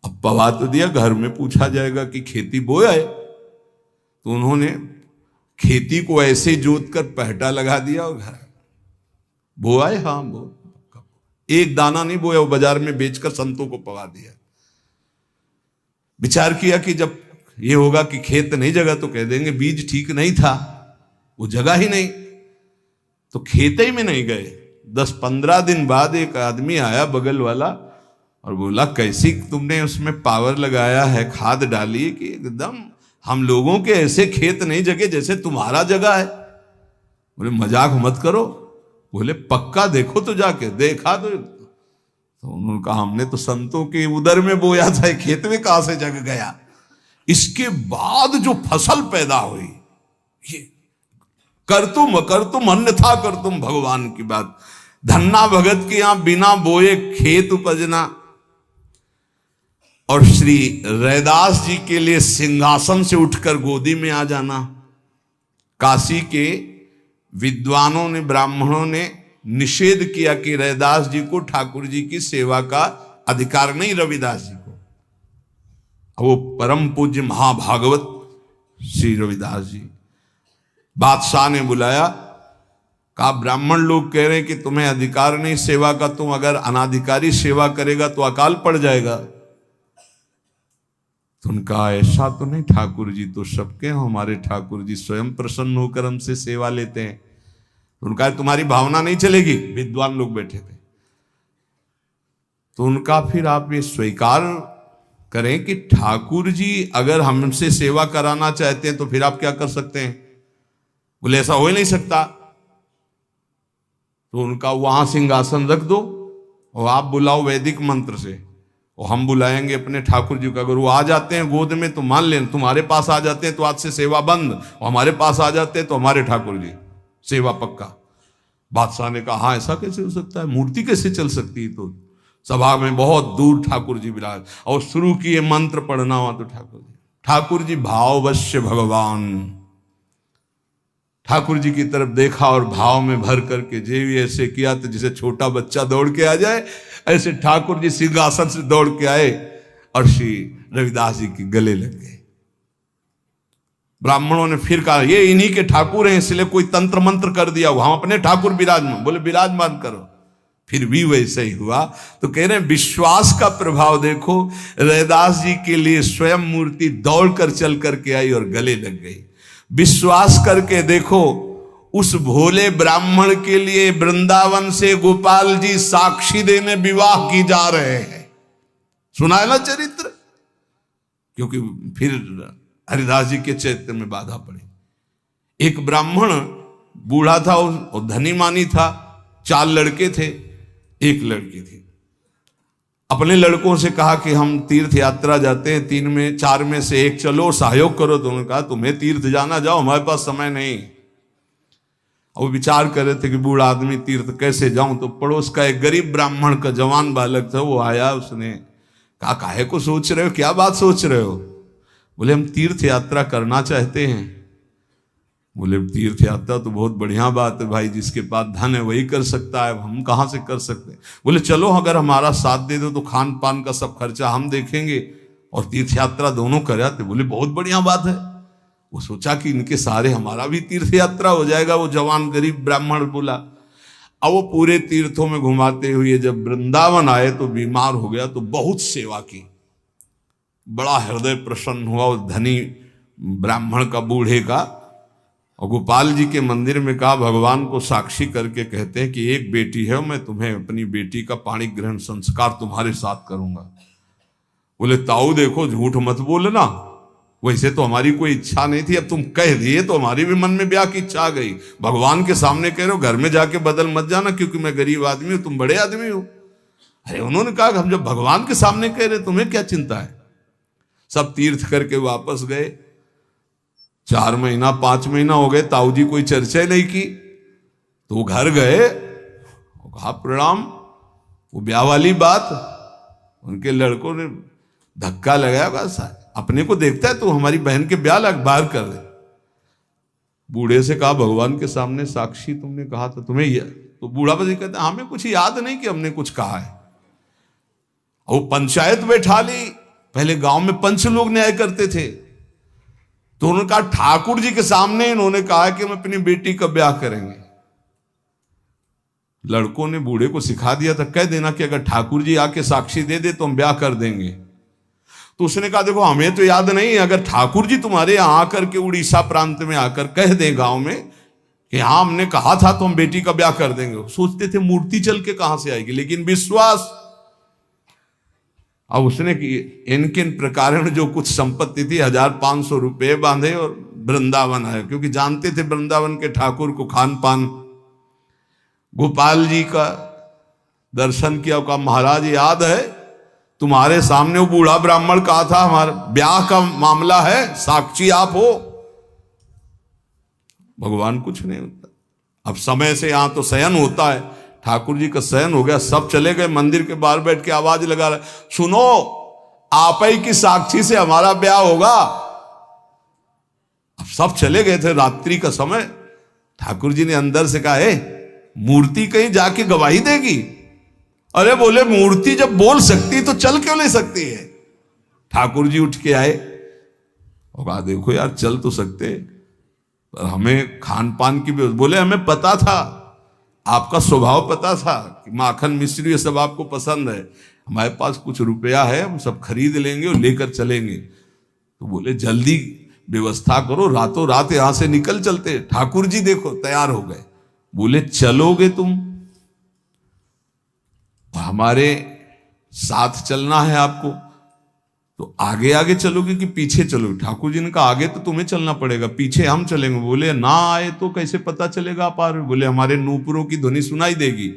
अब पवा तो दिया, घर में पूछा जाएगा कि खेती बोया है, तो उन्होंने खेती को ऐसे जोत कर पहटा लगा दिया और घर बोआ है। हाँ, एक दाना नहीं बोया, वो बाजार में बेचकर संतों को पवा दिया। विचार किया कि जब ये होगा कि खेत नहीं जगा तो कह देंगे बीज ठीक नहीं था, वो जगह ही नहीं, तो खेत ही में नहीं गए। 10-15 दिन बाद एक आदमी आया बगल वाला और बोला कैसी तुमने उसमें पावर लगाया है, खाद डाली कि एकदम हम लोगों के ऐसे खेत नहीं जगे जैसे तुम्हारा जगह है। बोले मजाक मत करो। बोले पक्का देखो तो जाके। देखा तो उन्होंने कहा हमने तो संतों के उदर में बोया था, खेत में कहां से जग गया। इसके बाद जो फसल पैदा हुई, ये कर तुम अन्यथा कर तुम, भगवान की बात। धन्ना भगत के यहां बिना बोए खेत उपजना, और श्री रैदास जी के लिए सिंहासन से उठकर गोदी में आ जाना। काशी के विद्वानों ने, ब्राह्मणों ने निषेध किया कि रैदास जी को ठाकुर जी की सेवा का अधिकार नहीं, रविदास जी को। वो परम पूज्य महाभागवत श्री रविदास जी, बादशाह ने बुलाया, कहा ब्राह्मण लोग कह रहे हैं कि तुम्हें अधिकार नहीं सेवा का, तुम अगर अनाधिकारी सेवा करेगा तो अकाल पड़ जाएगा। तो उनका ऐसा तो नहीं, ठाकुर जी तो सबके हैं, हमारे ठाकुर जी स्वयं प्रसन्न होकर हमसे सेवा लेते हैं। उनका तुम्हारी भावना नहीं चलेगी। विद्वान लोग बैठे थे, तो उनका फिर आप ये स्वीकार करें कि ठाकुर जी अगर हमसे सेवा कराना चाहते हैं तो फिर आप क्या कर सकते हैं। बोले ऐसा हो ही नहीं सकता। तो उनका वहां सिंहासन रख दो और आप बुलाओ वैदिक मंत्र से, और हम बुलाएंगे अपने ठाकुर जी को। अगर वो आ जाते हैं गोद में तो मान लें, तुम्हारे पास आ जाते हैं तो आज से सेवा बंद, और हमारे पास आ जाते हैं तो हमारे ठाकुर जी सेवा पक्का। बादशाह ने कहा हाँ ऐसा कैसे हो सकता है, मूर्ति कैसे चल सकती है। तो सभा में बहुत दूर ठाकुर जी विराज, और शुरू किए मंत्र पढ़ना हुआ तो ठाकुर जी भाववश्य भगवान, ठाकुर जी की तरफ देखा और भाव में भर करके जे भी ऐसे किया तो जैसे छोटा बच्चा दौड़ के आ जाए, ऐसे ठाकुर जी सिंहासन से दौड़ के आए और श्री रविदास जी के गले लग गए। ब्राह्मणों ने फिर कहा ये इन्हीं के ठाकुर हैं, इसलिए कोई तंत्र मंत्र कर दिया, हम अपने ठाकुर विराजमान, बोले विराजमान करो। फिर भी वैसे ही हुआ। तो कह रहे हैं विश्वास का प्रभाव देखो, रविदास जी के लिए स्वयं मूर्ति दौड़ कर चल करके आई और गले लग गई। विश्वास करके देखो, उस भोले ब्राह्मण के लिए वृंदावन से गोपाल जी साक्षी देने विवाह की जा रहे हैं। सुना है ना चरित्र। क्योंकि फिर हरिदास जी के चरित्र में बाधा पड़ी। एक ब्राह्मण बूढ़ा था और धनी मानी था, 4 लड़के थे, 1 लड़की थी। अपने लड़कों से कहा कि हम तीर्थ यात्रा जाते हैं, 3 में 4 में से एक चलो, सहयोग करो। तो उन्होंने कहा तुम्हें तीर्थ जाना, जाओ, हमारे पास समय नहीं। वो विचार कर रहे थे कि बूढ़ा आदमी तीर्थ कैसे जाऊं। तो पड़ोस का एक गरीब ब्राह्मण का जवान बालक था, वो आया, उसने कहा काहे को सोच रहे हो, क्या बात सोच रहे हो। बोले हम तीर्थ यात्रा करना चाहते हैं। बोले तीर्थ यात्रा तो बहुत बढ़िया बात है भाई, जिसके पास धन है वही कर सकता है, हम कहाँ से कर सकते हैं। बोले चलो अगर हमारा साथ दे दो तो खान पान का सब खर्चा हम देखेंगे और तीर्थ यात्रा दोनों कर आते। बोले बहुत बढ़िया बात है। वो सोचा कि इनके सारे हमारा भी तीर्थ यात्रा हो जाएगा। वो जवान गरीब ब्राह्मण बोला। अब वो पूरे तीर्थों में घुमाते हुए जब वृंदावन आए तो बीमार हो गया, तो बहुत सेवा की, बड़ा हृदय प्रसन्न हुआ उस धनी ब्राह्मण का, बूढ़े का। और गोपाल जी के मंदिर में कहा भगवान को साक्षी करके कहते हैं कि एक बेटी है, मैं तुम्हें अपनी बेटी का पाणी ग्रहण संस्कार तुम्हारे साथ करूंगा। बोले ताऊ देखो झूठ मत बोलना, वैसे तो हमारी कोई इच्छा नहीं थी, अब तुम कह दिए तो हमारी भी मन में ब्याह की इच्छा आ गई। भगवान के सामने कह रहे हो, घर में जाके बदल मत जाना, क्योंकि मैं गरीब आदमी हूं, तुम बड़े आदमी हो। अरे उन्होंने कहा हम जब भगवान के सामने कह रहे तुम्हें क्या चिंता है। सब तीर्थ करके वापस गए। 4 महीना 5 महीना हो गए, ताऊ जी कोई चर्चा ही नहीं की। तो वो घर गए, कहा प्रणाम। वो ब्याह वाली बात, उनके लड़कों ने धक्का लगाया, बस अपने को देखता है तो हमारी बहन के ब्याह लग बाहर कर दे। बूढ़े से कहा भगवान के सामने साक्षी तुमने कहा था, तुम्हें तो बूढ़ा बस कहता हमें कुछ याद नहीं कि हमने कुछ कहा है। वो पंचायत बैठा ली। पहले गांव में पंच लोग न्याय करते थे, तो उन्होंने कहा ठाकुर जी के सामने इन्होंने कहा कि हम अपनी बेटी का ब्याह करेंगे। लड़कों ने बूढ़े को सिखा दिया था, कह देना कि अगर ठाकुर जी आके साक्षी दे दे तो हम ब्याह कर देंगे। तो उसने कहा देखो हमें तो याद नहीं, अगर ठाकुर जी तुम्हारे यहां आकर के उड़ीसा प्रांत में आकर कह दें गांव में कि हाँ हमने कहा था तो हम बेटी का ब्याह कर देंगे। सोचते थे मूर्ति चल के कहां से आएगी, लेकिन विश्वास। अब उसने इनके प्रकार जो कुछ संपत्ति थी 1500 रुपये बांधे और वृंदावन आए, क्योंकि जानते थे वृंदावन के ठाकुर को खान पान। गोपाल जी का दर्शन किया, कहा महाराज याद है तुम्हारे सामने वो बूढ़ा ब्राह्मण कहा था हमारा ब्याह का मामला है, साक्षी आप हो। भगवान कुछ नहीं होता। अब समय से यहां तो शयन होता है, ठाकुर जी का शयन हो गया, सब चले गए। मंदिर के बाहर बैठ के आवाज लगा रहे, सुनो आप ही की साक्षी से हमारा ब्याह होगा। अब सब चले गए थे, रात्रि का समय। ठाकुर जी ने अंदर से कहा मूर्ति कहीं जाके गवाही देगी। अरे बोले मूर्ति जब बोल सकती तो चल क्यों नहीं सकती है। ठाकुर जी उठ के आए और कहा देखो यार चल तो सकते, पर हमें खान पान की भी। बोले हमें पता था, आपका स्वभाव पता था कि माखन मिश्री ये सब आपको पसंद है, हमारे पास कुछ रुपया है, हम सब खरीद लेंगे और लेकर चलेंगे। तो बोले जल्दी व्यवस्था करो, रातों रात यहां से निकल चलते। ठाकुर जी देखो तैयार हो गए। बोले चलोगे तुम, हमारे साथ चलना है आपको, तो आगे आगे चलोगे कि पीछे चलोगे। ठाकुर जी ने कहा आगे तो तुम्हें चलना पड़ेगा, पीछे हम चलेंगे। बोले ना आए तो कैसे पता चलेगा आप आ रहे हो। बोले हमारे नूपुरों की ध्वनि सुनाई देगी।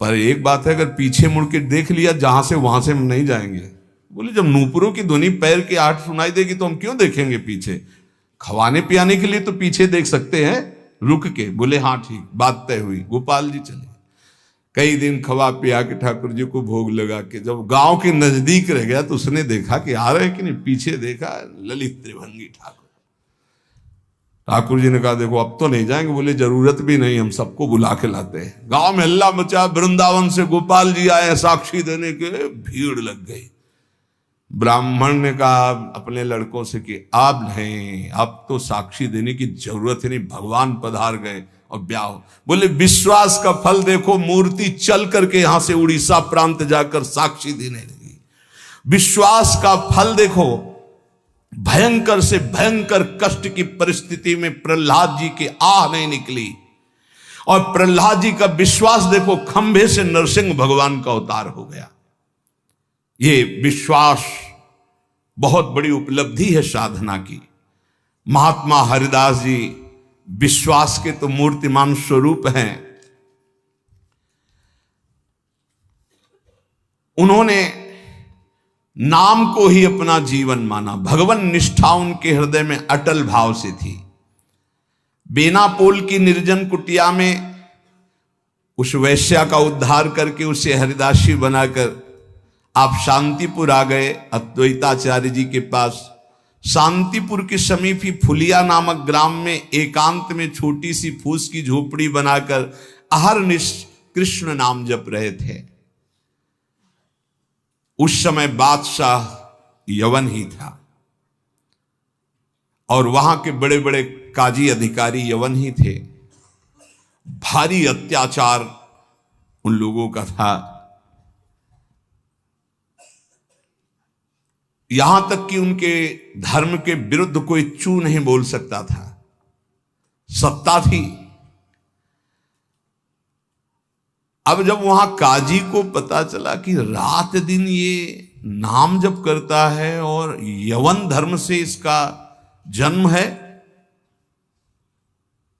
पर एक बात है, अगर पीछे मुड़ के देख लिया जहां से वहां से हम नहीं जाएंगे। बोले जब नूपुरों की ध्वनि पैर की आहट सुनाई देगी तो हम क्यों देखेंगे पीछे? खवाने पियाने के लिए तो पीछे देख सकते हैं रुक के। बोले हाँ ठीक, बात तय हुई। गोपाल जी चले, कई दिन खवा पिया के ठाकुर जी को भोग लगा के जब गांव के नजदीक रह गया तो उसने देखा कि आ रहे कि नहीं, पीछे देखा ललित त्रिभंगी ठाकुर। ठाकुर जी ने कहा देखो अब तो नहीं जाएंगे। बोले जरूरत भी नहीं, हम सबको बुला के लाते हैं। गांव में हल्ला मचा, वृंदावन से गोपाल जी आए साक्षी देने के, भीड़ लग गई। ब्राह्मण ने कहा अपने लड़कों से कि आप नहीं, अब तो साक्षी देने की जरूरत ही नहीं, भगवान पधार गए और ब्याह हो। बोले विश्वास का फल देखो, मूर्ति चल करके यहां से उड़ीसा प्रांत जाकर साक्षी देने लगी। विश्वास का फल देखो, भयंकर से भयंकर कष्ट की परिस्थिति में प्रहलाद जी की आह नहीं निकली। और प्रहलाद जी का विश्वास देखो, खंभे से नरसिंह भगवान का अवतार हो गया। ये विश्वास बहुत बड़ी उपलब्धि है साधना की। महात्मा हरिदास जी विश्वास के तो मूर्तिमान स्वरूप हैं। उन्होंने नाम को ही अपना जीवन माना। भगवान निष्ठा उनके हृदय में अटल भाव से थी। बेनापोल की निर्जन कुटिया में उस वैश्या का उद्धार करके उसे हरिदासी बनाकर आप शांतिपुर आ गए, अद्वैताचार्य जी के पास। शांतिपुर के समीप ही फुलिया नामक ग्राम में एकांत में छोटी सी फूस की झोपड़ी बनाकर अहरनिश कृष्ण नाम जप रहे थे। उस समय बादशाह यवन ही था और वहां के बड़े बड़े काजी अधिकारी यवन ही थे। भारी अत्याचार उन लोगों का था, यहां तक कि उनके धर्म के विरुद्ध कोई चू नहीं बोल सकता था। सत्ता थी। अब जब वहां काजी को पता चला कि रात दिन ये नाम जप करता है और यवन धर्म से इसका जन्म है,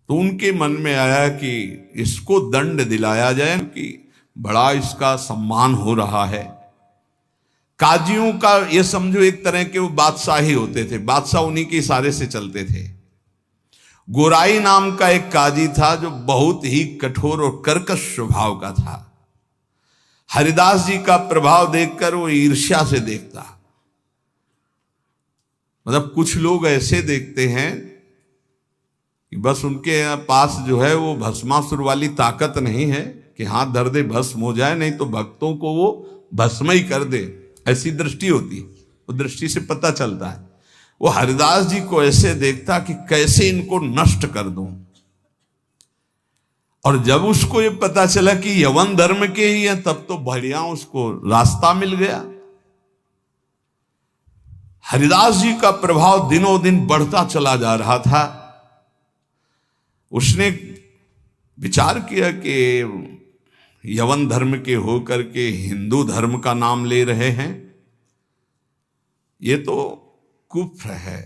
तो उनके मन में आया कि इसको दंड दिलाया जाए कि बड़ा इसका सम्मान हो रहा है। काजियों का ये समझो एक तरह के वो बादशाह ही होते थे, बादशाह उन्हीं के इशारे से चलते थे। गोराई नाम का एक काजी था जो बहुत ही कठोर और कर्कश स्वभाव का था। हरिदास जी का प्रभाव देखकर वो ईर्ष्या से देखता। मतलब कुछ लोग ऐसे देखते हैं कि बस उनके पास जो है वो भस्मासुर वाली ताकत नहीं है कि हाथ धर दे भस्म हो जाए, नहीं तो भक्तों को वो भस्म ही कर दे, ऐसी दृष्टि होती है। वो दृष्टि से पता चलता है। वो हरिदास जी को ऐसे देखता कि कैसे इनको नष्ट कर दूं। और जब उसको ये पता चला कि यवन धर्म के ही हैं, तब तो बढ़िया उसको रास्ता मिल गया। हरिदास जी का प्रभाव दिनों दिन बढ़ता चला जा रहा था। उसने विचार किया कि यवन धर्म के होकर के हिंदू धर्म का नाम ले रहे हैं, ये तो कुफ्र है,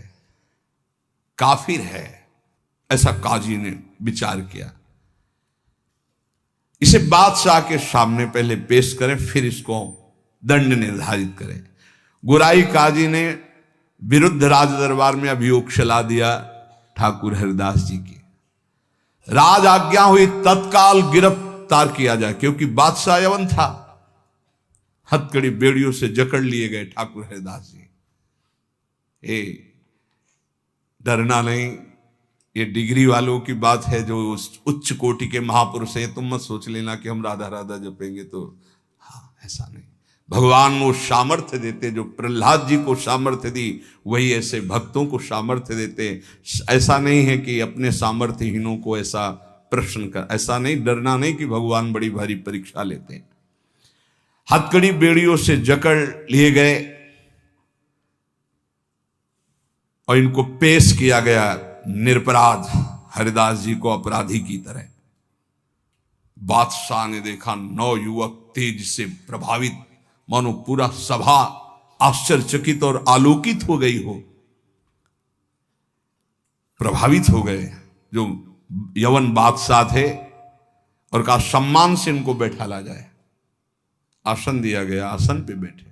काफिर है। ऐसा काजी ने विचार किया। इसे बादशाह के सामने पहले पेश करें, फिर इसको दंड निर्धारित करें। गुराई काजी ने विरुद्ध राज दरबार में अभियोग चला दिया ठाकुर हरिदास जी की। राज आज्ञा हुई तत्काल गिरफ्तार किया जाए, क्योंकि बादशाह यवन था। हथकड़ी बेड़ियों से जकड़ लिए गए ठाकुर हरिदास जी। डरना नहीं, ये डिग्री वालों की बात है जो उच्च कोटि के महापुरुष हैं। तुम मत सोच लेना कि हम राधा राधा जपेंगे तो, हाँ ऐसा नहीं। भगवान वो सामर्थ्य देते जो प्रहलाद जी को सामर्थ्य दी, वही ऐसे भक्तों को सामर्थ्य देते। ऐसा नहीं है कि अपने सामर्थ्यहीनों को ऐसा प्रश्न कर, ऐसा नहीं, डरना नहीं कि भगवान बड़ी भारी परीक्षा लेते हैं। हथकड़ी बेड़ियों से जकड़ लिए गए और इनको पेश किया गया निरपराध हरिदास जी को अपराधी की तरह। बादशाह ने देखा 9 युवक तेज से प्रभावित, मानो पूरा सभा आश्चर्यचकित और आलोकित हो गई हो, प्रभावित हो गए। जो यवन बादशाह थे और कहा सम्मान से इनको बैठाला जाए। आसन दिया गया, आसन पे बैठे।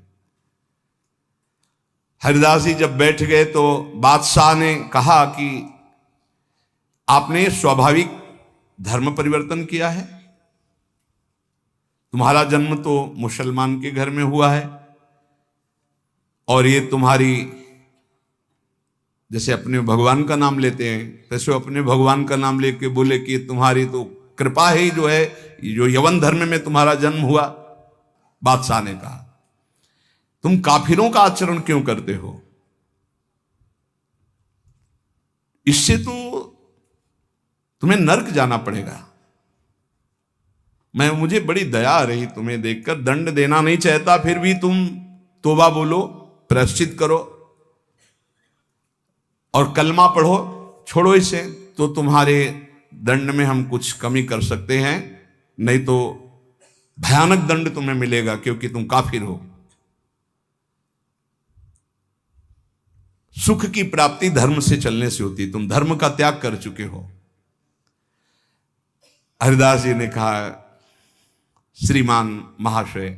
हरिदास जी जब बैठ गए तो बादशाह ने कहा कि आपने स्वाभाविक धर्म परिवर्तन किया है, तुम्हारा जन्म तो मुसलमान के घर में हुआ है और ये तुम्हारी, जैसे अपने भगवान का नाम लेते हैं तैसे अपने भगवान का नाम लेके बोले कि तुम्हारी तो कृपा ही जो है, जो यवन धर्म में तुम्हारा जन्म हुआ। बादशाह ने कहा तुम काफिरों का आचरण क्यों करते हो, इससे तो तुम्हें नर्क जाना पड़ेगा। मुझे बड़ी दया आ रही तुम्हें देखकर, दंड देना नहीं चाहता फिर भी तुम तौबा बोलो, प्रायश्चित करो और कलमा पढ़ो, छोड़ो इसे, तो तुम्हारे दंड में हम कुछ कमी कर सकते हैं, नहीं तो भयानक दंड तुम्हें मिलेगा क्योंकि तुम काफिर हो। सुख की प्राप्ति धर्म से चलने से होती, तुम धर्म का त्याग कर चुके हो। हरिदास जी ने कहा श्रीमान महाशय,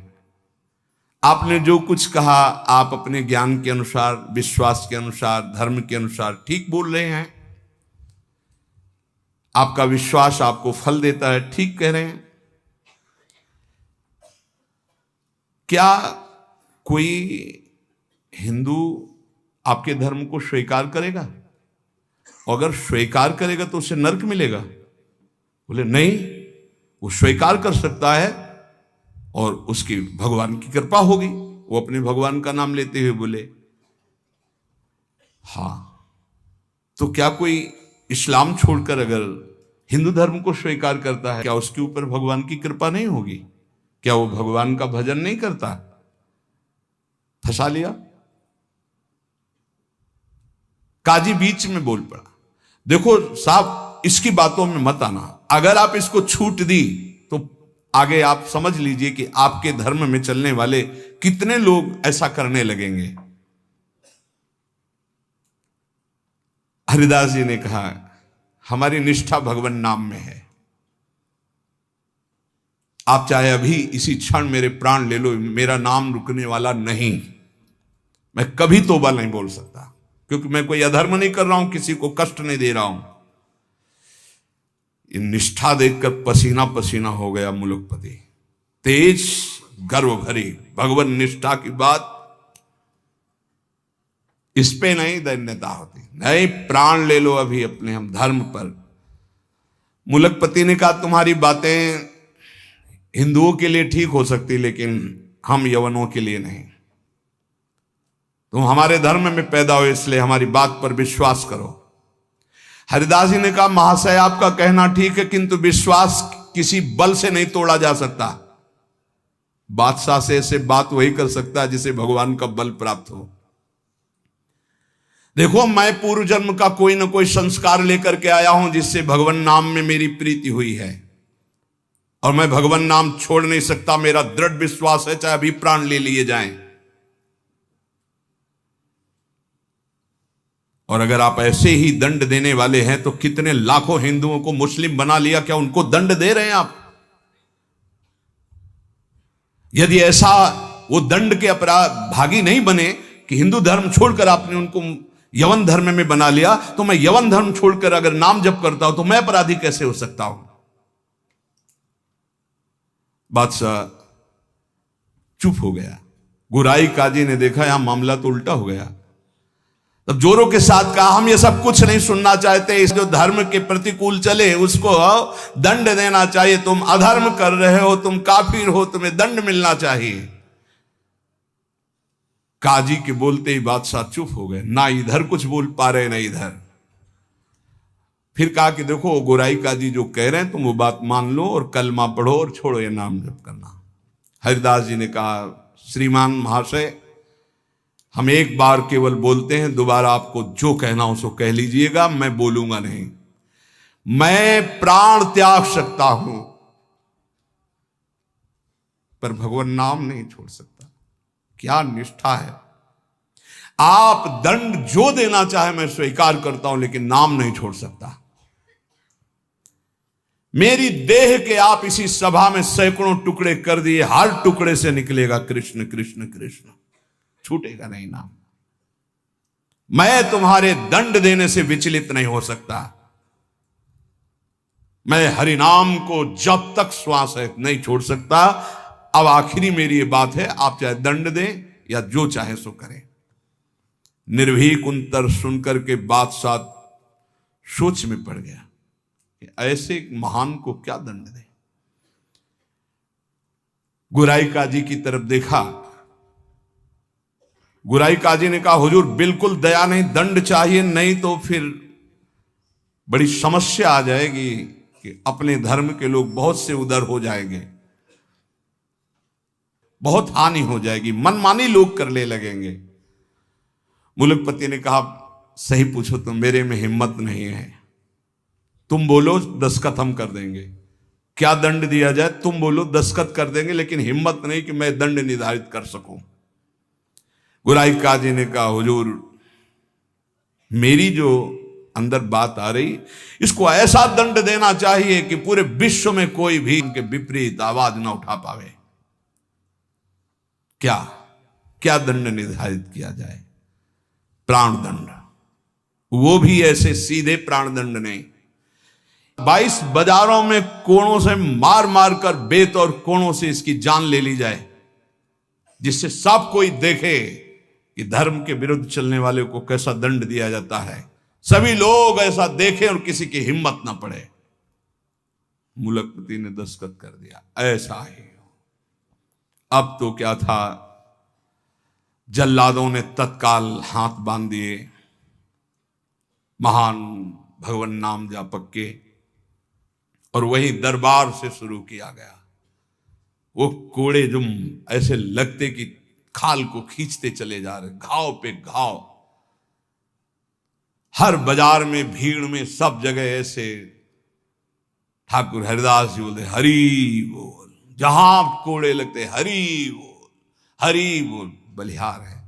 आपने जो कुछ कहा आप अपने ज्ञान के अनुसार, विश्वास के अनुसार, धर्म के अनुसार ठीक बोल रहे हैं। आपका विश्वास आपको फल देता है, ठीक कह रहे हैं। क्या कोई हिंदू आपके धर्म को स्वीकार करेगा? अगर स्वीकार करेगा तो उसे नरक मिलेगा? बोले नहीं, वो स्वीकार कर सकता है और उसकी भगवान की कृपा होगी। वो अपने भगवान का नाम लेते हुए बोले हाँ, तो क्या कोई इस्लाम छोड़कर अगर हिंदू धर्म को स्वीकार करता है, क्या उसके ऊपर भगवान की कृपा नहीं होगी? क्या वो भगवान का भजन नहीं करता? फंसा लिया। काजी बीच में बोल पड़ा, देखो साहब इसकी बातों में मत आना, अगर आप इसको छूट दी तो आगे आप समझ लीजिए कि आपके धर्म में चलने वाले कितने लोग ऐसा करने लगेंगे। हरिदास जी ने कहा हमारी निष्ठा भगवान नाम में है, आप चाहे अभी इसी क्षण मेरे प्राण ले लो, मेरा नाम रुकने वाला नहीं। मैं कभी तौबा नहीं बोल सकता क्योंकि मैं कोई अधर्म नहीं कर रहा हूं, किसी को कष्ट नहीं दे रहा हूं। ये निष्ठा देखकर पसीना पसीना हो गया मुलुकपति। तेज गर्व भरी भगवान निष्ठा की बात, इस पे नहीं दैन्यता होती। नहीं, प्राण ले लो अभी अपने हम धर्म पर। मुलुकपति ने कहा तुम्हारी बातें हिंदुओं के लिए ठीक हो सकती लेकिन हम यवनों के लिए नहीं। तुम हमारे धर्म में पैदा हो इसलिए हमारी बात पर विश्वास करो। हरिदास जी ने कहा महाशय आपका कहना ठीक है, किंतु विश्वास किसी बल से नहीं तोड़ा जा सकता। बादशाह से ऐसे बात वही कर सकता है जिसे भगवान का बल प्राप्त हो। देखो मैं पूर्व जन्म का कोई ना कोई संस्कार लेकर के आया हूं जिससे भगवान नाम में मेरी प्रीति हुई है और मैं भगवान नाम छोड़ नहीं सकता। मेरा दृढ़ विश्वास है चाहे अभी प्राण ले लिए जाएं। और अगर आप ऐसे ही दंड देने वाले हैं तो कितने लाखों हिंदुओं को मुस्लिम बना लिया, क्या उनको दंड दे रहे हैं आप? यदि ऐसा वो दंड के अपराध भागी नहीं बने कि हिंदू धर्म छोड़कर आपने उनको यवन धर्म में बना लिया, तो मैं यवन धर्म छोड़कर अगर नाम जप करता हूं तो मैं अपराधी कैसे हो सकता हूं? बादशाह चुप हो गया। गुराई काजी ने देखा यहां मामला तो उल्टा हो गया। तब जोरों के साथ कहा हम ये सब कुछ नहीं सुनना चाहते, इस जो धर्म के प्रतिकूल चले उसको दंड देना चाहिए। तुम अधर्म कर रहे हो, तुम काफिर हो, तुम्हें दंड मिलना चाहिए। काजी के बोलते ही बादशाह चुप हो गए, ना इधर कुछ बोल पा रहे ना इधर। फिर कहा कि देखो गोराई काजी जो कह रहे हैं तुम वो बात मान लो और कलमा पढ़ो और छोड़ो ये नाम जप करना। हरिदास जी ने कहा श्रीमान महाशय हम एक बार केवल बोलते हैं, दोबारा आपको जो कहना हो सो कह लीजिएगा, मैं बोलूंगा नहीं। मैं प्राण त्याग सकता हूं पर भगवान नाम नहीं छोड़ सकता। क्या निष्ठा है! आप दंड जो देना चाहे मैं स्वीकार करता हूं लेकिन नाम नहीं छोड़ सकता। मेरी देह के आप इसी सभा में सैकड़ों टुकड़े कर दिए, हर टुकड़े से निकलेगा कृष्ण कृष्ण कृष्ण, छूटेगा नहीं नाम। मैं तुम्हारे दंड देने से विचलित नहीं हो सकता। मैं हरिनाम को जब तक श्वास है नहीं छोड़ सकता। अब आखिरी मेरी ये बात है, आप चाहे दंड दें या जो चाहे सो करें। निर्भीक उत्तर सुनकर के बादशाह सोच में पड़ गया कि ऐसे एक महान को क्या दंड दे। गुराई काजी की तरफ देखा। गुराई काजी ने कहा, हुजूर बिल्कुल दया नहीं, दंड चाहिए, नहीं तो फिर बड़ी समस्या आ जाएगी कि अपने धर्म के लोग बहुत से उधर हो जाएंगे, बहुत हानि हो जाएगी, मनमानी लोग करने लगेंगे। मुलकपति ने कहा, सही पूछो तो मेरे में हिम्मत नहीं है, तुम बोलो दस्तखत हम कर देंगे। क्या दंड दिया जाए, तुम बोलो दस्तखत कर देंगे, लेकिन हिम्मत नहीं कि मैं दंड निर्धारित कर सकूं। गुराई काजी ने कहा, हुजूर मेरी जो अंदर बात आ रही, इसको ऐसा दंड देना चाहिए कि पूरे विश्व में कोई भी इनके विपरीत आवाज ना उठा पावे। क्या क्या दंड निर्धारित किया जाए? प्राण दंड, वो भी ऐसे सीधे प्राण दंड नहीं, 22 बाजारों में कोड़ों से मार मार कर बेत और कोड़ों से इसकी जान ले ली जाए, जिससे सब कोई देखे कि धर्म के विरुद्ध चलने वाले को कैसा दंड दिया जाता है। सभी लोग ऐसा देखें और किसी की हिम्मत ना पड़े। मुलकपति ने दस्तखत कर दिया, ऐसा ही हो। अब तो क्या था, जल्लादों ने तत्काल हाथ बांध दिए महान भगवान नाम जापक के, और वही दरबार से शुरू किया गया। वो कोड़े जो ऐसे लगते कि खाल को खींचते चले जा रहे, घाव पे घाव, हर बाजार में भीड़ में सब जगह ऐसे। ठाकुर हरिदास जी बोलते हरि बोल, जहां कोड़े लगते हरि बोल हरि बोल, बलिहार है।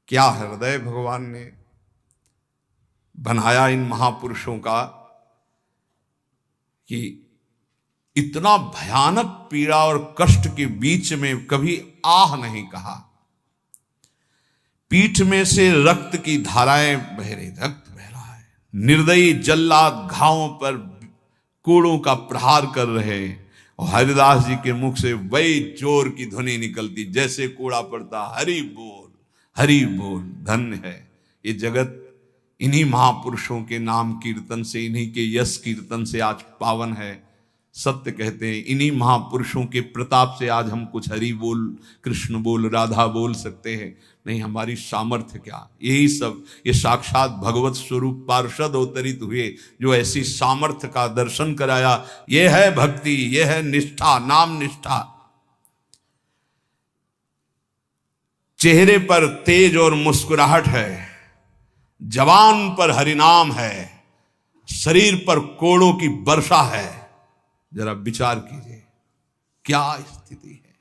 क्या हृदय भगवान ने बनाया इन महापुरुषों का कि इतना भयानक पीड़ा और कष्ट के बीच में कभी आह नहीं कहा। पीठ में से रक्त की धाराएं बह रही, रक्त बह रहा है। निर्दयी जल्लाद घावों पर कोड़ों का प्रहार कर रहे, और हरिदास जी के मुख से वही जोर की ध्वनि निकलती, जैसे कोड़ा पड़ता, हरि बोल हरि बोल। धन्य है ये जगत इन्हीं महापुरुषों के नाम कीर्तन से, इन्हीं के यश कीर्तन से आज पावन है। सत्य कहते हैं, इन्हीं महापुरुषों के प्रताप से आज हम कुछ हरि बोल, कृष्ण बोल, राधा बोल सकते हैं। नहीं, हमारी सामर्थ्य क्या, यही सब ये साक्षात भगवत स्वरूप पार्षद अवतरित हुए जो ऐसी सामर्थ्य का दर्शन कराया। ये है भक्ति, ये है निष्ठा, नाम निष्ठा। चेहरे पर तेज और मुस्कुराहट है, जवान पर हरिनाम है, शरीर पर कोड़ों की वर्षा है। जरा विचार कीजिए क्या स्थिति है,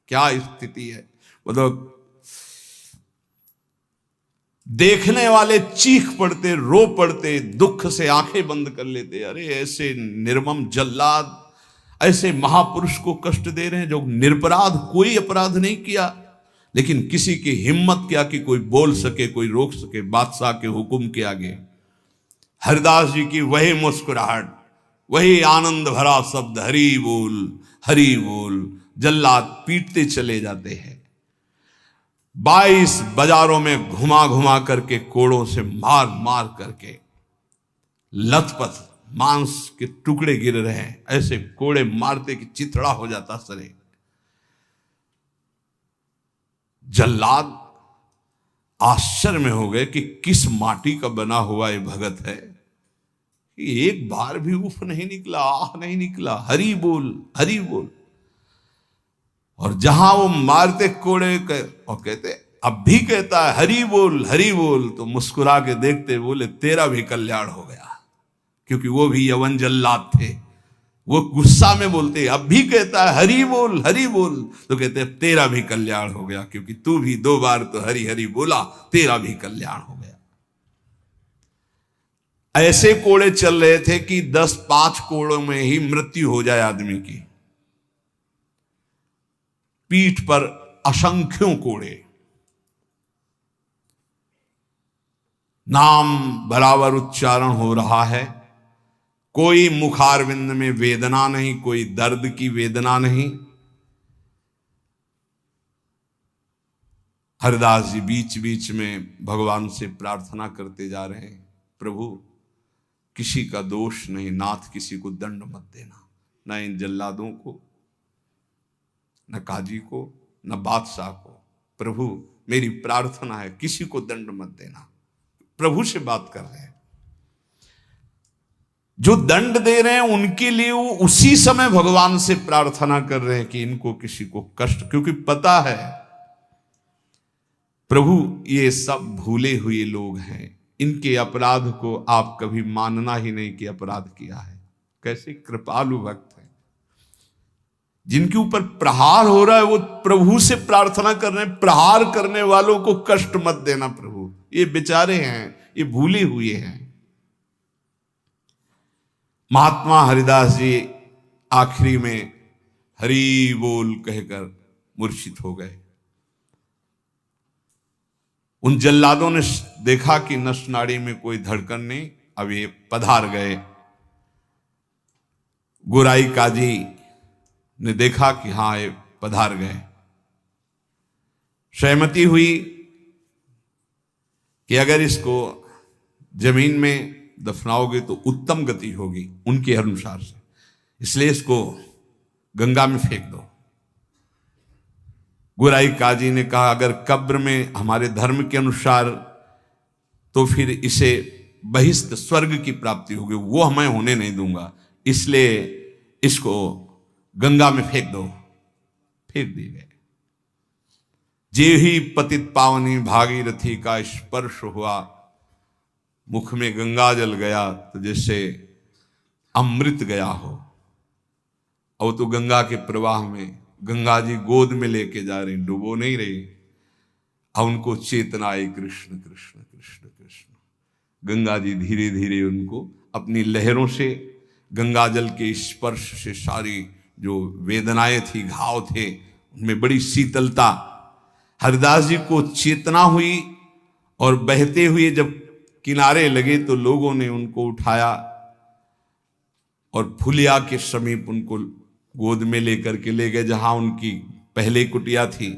क्या स्थिति है। मतलब देखने वाले चीख पड़ते, रो पड़ते, दुख से आंखें बंद कर लेते। अरे ऐसे निर्मम जल्लाद ऐसे महापुरुष को कष्ट दे रहे हैं जो निरपराध, कोई अपराध नहीं किया, लेकिन किसी की हिम्मत क्या कि कोई बोल सके, कोई रोक सके बादशाह के हुक्म के आगे। हरिदास जी की वही मुस्कुराहट, वही आनंद भरा शब्द, हरि बोल हरि बोल। जल्लाद पीटते चले जाते हैं। 22 बाजारों में घुमा घुमा करके, कोड़ों से मार मार करके, लथपथ मांस के टुकड़े गिर रहे हैं। ऐसे कोड़े मारते कि चिथड़ा हो जाता सरे। जल्लाद आश्चर्य में हो गए कि किस माटी का बना हुआ ये भगत है, एक बार भी उफ नहीं निकला, आह नहीं निकला, हरि बोल हरि बोल। और जहां वो मारते कोड़े और कहते, अब भी कहता है हरि बोल, तो मुस्कुरा के देखते, बोले तेरा भी कल्याण हो गया। क्योंकि वो भी यवन जल्लाद थे, वो गुस्सा में बोलते, अब भी कहता है हरि बोल, तो कहते तेरा भी कल्याण हो गया, क्योंकि तू भी 2 बार तो हरि हरि बोला, तेरा भी कल्याण हो गया। ऐसे कोड़े चल रहे थे कि 10-5 कोड़ों में ही मृत्यु हो जाए आदमी की। पीठ पर असंख्यों कोड़े, नाम बराबर उच्चारण हो रहा है, कोई मुखारविंद में वेदना नहीं, कोई दर्द की वेदना नहीं। हरिदास जी बीच बीच में भगवान से प्रार्थना करते जा रहे हैं, प्रभु किसी का दोष नहीं, नाथ किसी को दंड मत देना, न इन जल्लादों को, न काजी को, न बादशाह को। प्रभु मेरी प्रार्थना है, किसी को दंड मत देना। प्रभु से बात कर रहे हैं। जो दंड दे रहे हैं उनके लिए वो उसी समय भगवान से प्रार्थना कर रहे हैं कि इनको किसी को कष्ट, क्योंकि पता है प्रभु ये सब भूले हुए लोग हैं, इनके अपराध को आप कभी मानना ही नहीं कि अपराध किया है। कैसे कृपालु भक्त हैं, जिनके ऊपर प्रहार हो रहा है वो प्रभु से प्रार्थना कर रहे हैं, प्रहार करने वालों को कष्ट मत देना प्रभु, ये बेचारे हैं, ये भूले हुए हैं। महात्मा हरिदास जी आखिरी में हरि बोल कहकर मूर्छित हो गए। उन जल्लादों ने देखा कि नस नाड़ी में कोई धड़कन नहीं, अब ये पधार गए। गोराई काजी ने देखा कि हां ये पधार गए। सहमति हुई कि अगर इसको जमीन में दफनाओगे तो उत्तम गति होगी उनके अनुसार से, इसलिए इसको गंगा में फेंक दो। गोराई काजी ने कहा अगर कब्र में हमारे धर्म के अनुसार तो फिर इसे बहिष्ठ स्वर्ग की प्राप्ति होगी, वो मैं होने नहीं दूंगा, इसलिए इसको गंगा में फेंक दो। फेंक दिए गए। जे ही पतित पावनी भागीरथी का स्पर्श हुआ, मुख में गंगा जल गया तो जैसे अमृत गया हो। और तो गंगा के प्रवाह में गंगा जी गोद में लेके जा रही, डुबो नहीं रही। अब उनको चेतना आई, कृष्ण कृष्ण कृष्ण कृष्ण। गंगा जी धीरे धीरे उनको अपनी लहरों से, गंगा जल के स्पर्श से सारी जो वेदनाएं थी, घाव थे, उनमें बड़ी शीतलता। हरिदास जी को चेतना हुई और बहते हुए जब किनारे लगे तो लोगों ने उनको उठाया और फुलिया के समीप उनको गोद में लेकर के ले गए, जहां उनकी पहले कुटिया थी।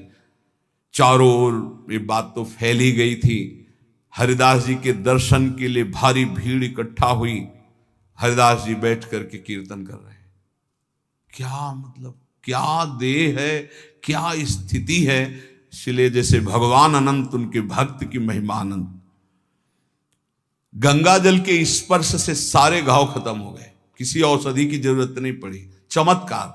चारों ओर ये बात तो फैल ही गई थी। हरिदास जी के दर्शन के लिए भारी भीड़ इकट्ठा हुई। हरिदास जी बैठ करके कीर्तन कर रहे हैं। क्या मतलब, क्या देह है, क्या स्थिति है। इसलिए जैसे भगवान अनंत, उनके भक्त की महिमा अनंत। गंगा जल के स्पर्श से सारे घाव खत्म हो गए, किसी औषधि की जरूरत नहीं पड़ी। चमत्कार।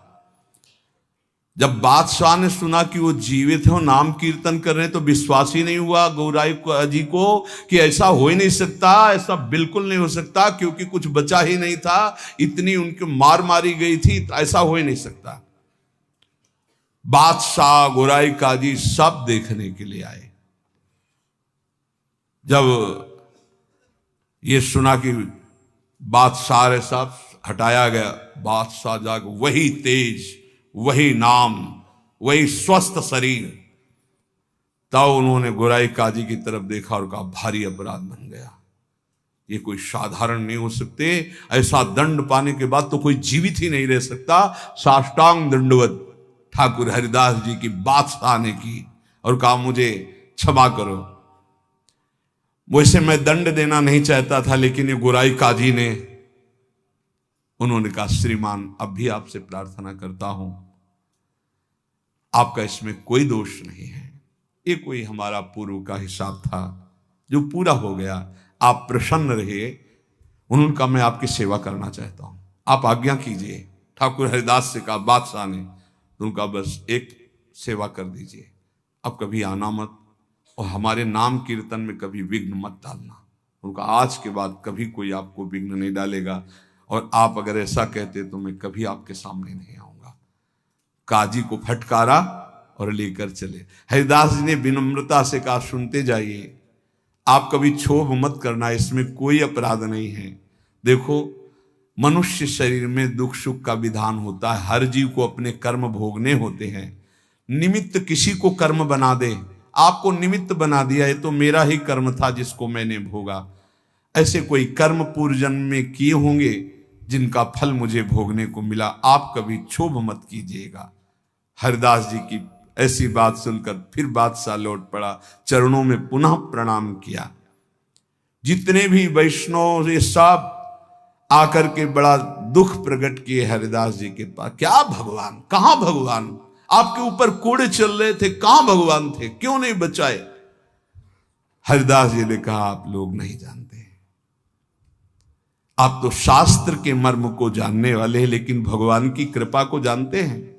जब बादशाह ने सुना कि वो जीवित हो, नाम कीर्तन कर रहे हैं, तो विश्वास ही नहीं हुआ गोराई जी को कि ऐसा हो ही नहीं सकता, ऐसा बिल्कुल नहीं हो सकता, क्योंकि कुछ बचा ही नहीं था, इतनी उनकी मार मारी गई थी, ऐसा हो ही नहीं सकता। बादशाह, गोराई काजी सब देखने के लिए आए। जब ये सुना कि बादशाह साहब हटाया गया, बादशाह जाग वही तेज, वही नाम, वही स्वस्थ शरीर। तब उन्होंने गोराई काजी की तरफ देखा और कहा भारी अपराध बन गया, ये कोई साधारण नहीं हो सकते, ऐसा दंड पाने के बाद तो कोई जीवित ही नहीं रह सकता। साष्टांग दंडवत ठाकुर हरिदास जी की बादशाह ने की और कहा मुझे क्षमा करो, वैसे मैं दंड देना नहीं चाहता था, लेकिन ये गोराई काजी ने, उन्होंने कहा श्रीमान अब भी आपसे प्रार्थना करता हूं, आपका इसमें कोई दोष नहीं है, ये कोई हमारा पूर्व का हिसाब था जो पूरा हो गया, आप प्रसन्न रहिए। उन्होंने कहा मैं आपकी सेवा करना चाहता हूं, आप आज्ञा कीजिए। ठाकुर हरिदास से कहा बादशाह ने, उनका बस एक सेवा कर दीजिए, अब कभी आना मत और हमारे नाम कीर्तन में कभी विघ्न मत डालना। उनका आज के बाद कभी कोई आपको विघ्न नहीं डालेगा, और आप अगर ऐसा कहते तो मैं कभी आपके सामने नहीं आऊंगा। काजी को फटकारा और लेकर चले। हरिदास जी ने विनम्रता से कहा सुनते जाइए, आप कभी क्षोभ मत करना, इसमें कोई अपराध नहीं है। देखो, मनुष्य शरीर में दुख सुख का विधान होता है, हर जीव को अपने कर्म भोगने होते हैं। निमित्त किसी को कर्म बना दे, आपको निमित्त बना दिया, ये तो मेरा ही कर्म था जिसको मैंने भोगा। ऐसे कोई कर्म पूर्व जन्म में किए होंगे जिनका फल मुझे भोगने को मिला। आप कभी क्षोभ मत कीजिएगा। हरिदास जी की ऐसी बात सुनकर फिर बादशाह लौट पड़ा, चरणों में पुनः प्रणाम किया। जितने भी वैष्णव ये सब आकर के बड़ा दुख प्रकट किए हरिदास जी के पास। क्या भगवान, कहां भगवान, आपके ऊपर कोड़े चल रहे थे, कहां भगवान थे, क्यों नहीं बचाए? हरिदास जी ने कहा, आप लोग नहीं जानते, आप तो शास्त्र के मर्म को जानने वाले हैं, लेकिन भगवान की कृपा को जानते हैं?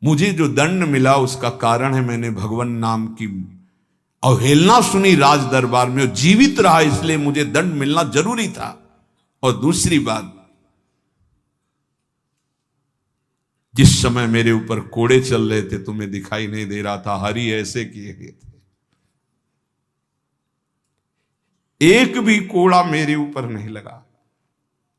मुझे जो दंड मिला उसका कारण है मैंने भगवान नाम की अवहेलना सुनी राज दरबार में, जीवित रहा, इसलिए मुझे दंड मिलना जरूरी था। और दूसरी बात, जिस समय मेरे ऊपर कोड़े चल रहे थे तुम्हें दिखाई नहीं दे रहा था, हरि ऐसे किए गए थे, एक भी कोड़ा मेरे ऊपर नहीं लगा।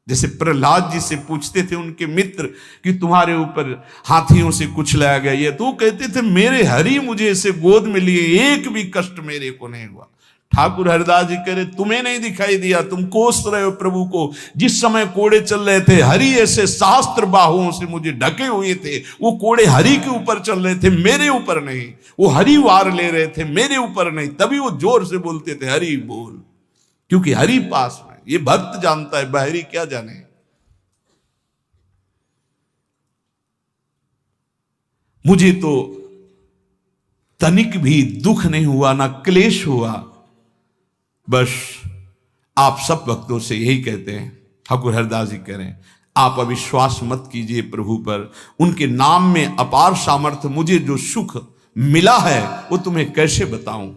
जैसे प्रहलाद जी से पूछते थे उनके मित्र कि तुम्हारे ऊपर हाथियों से कुछ लाया गया, ये तो कहते थे मेरे हरि मुझे ऐसे गोद में लिए, एक भी कष्ट मेरे को नहीं हुआ। ठाकुर हरिदास जी कह रहे, तुम्हें नहीं दिखाई दिया, तुम कोस रहे हो प्रभु को। जिस समय कोड़े चल रहे थे, हरि ऐसे सहस्त्र बाहुओं से मुझे ढके हुए थे, वो कोड़े हरि के ऊपर चल रहे थे, मेरे ऊपर नहीं। वो हरि वार ले रहे थे, मेरे ऊपर नहीं। तभी वो जोर से बोलते थे, हरि बोल, क्योंकि हरि पास में। ये भक्त जानता है, बाहरी क्या जाने। मुझे तो तनिक भी दुख नहीं हुआ, ना क्लेश हुआ। बस आप सब भक्तों से यही कहते हैं, ठाकुर हरिदास जी कह रहे हैं, आप अविश्वास मत कीजिए प्रभु पर। उनके नाम में अपार सामर्थ्य, मुझे जो सुख मिला है वो तुम्हें कैसे बताऊं।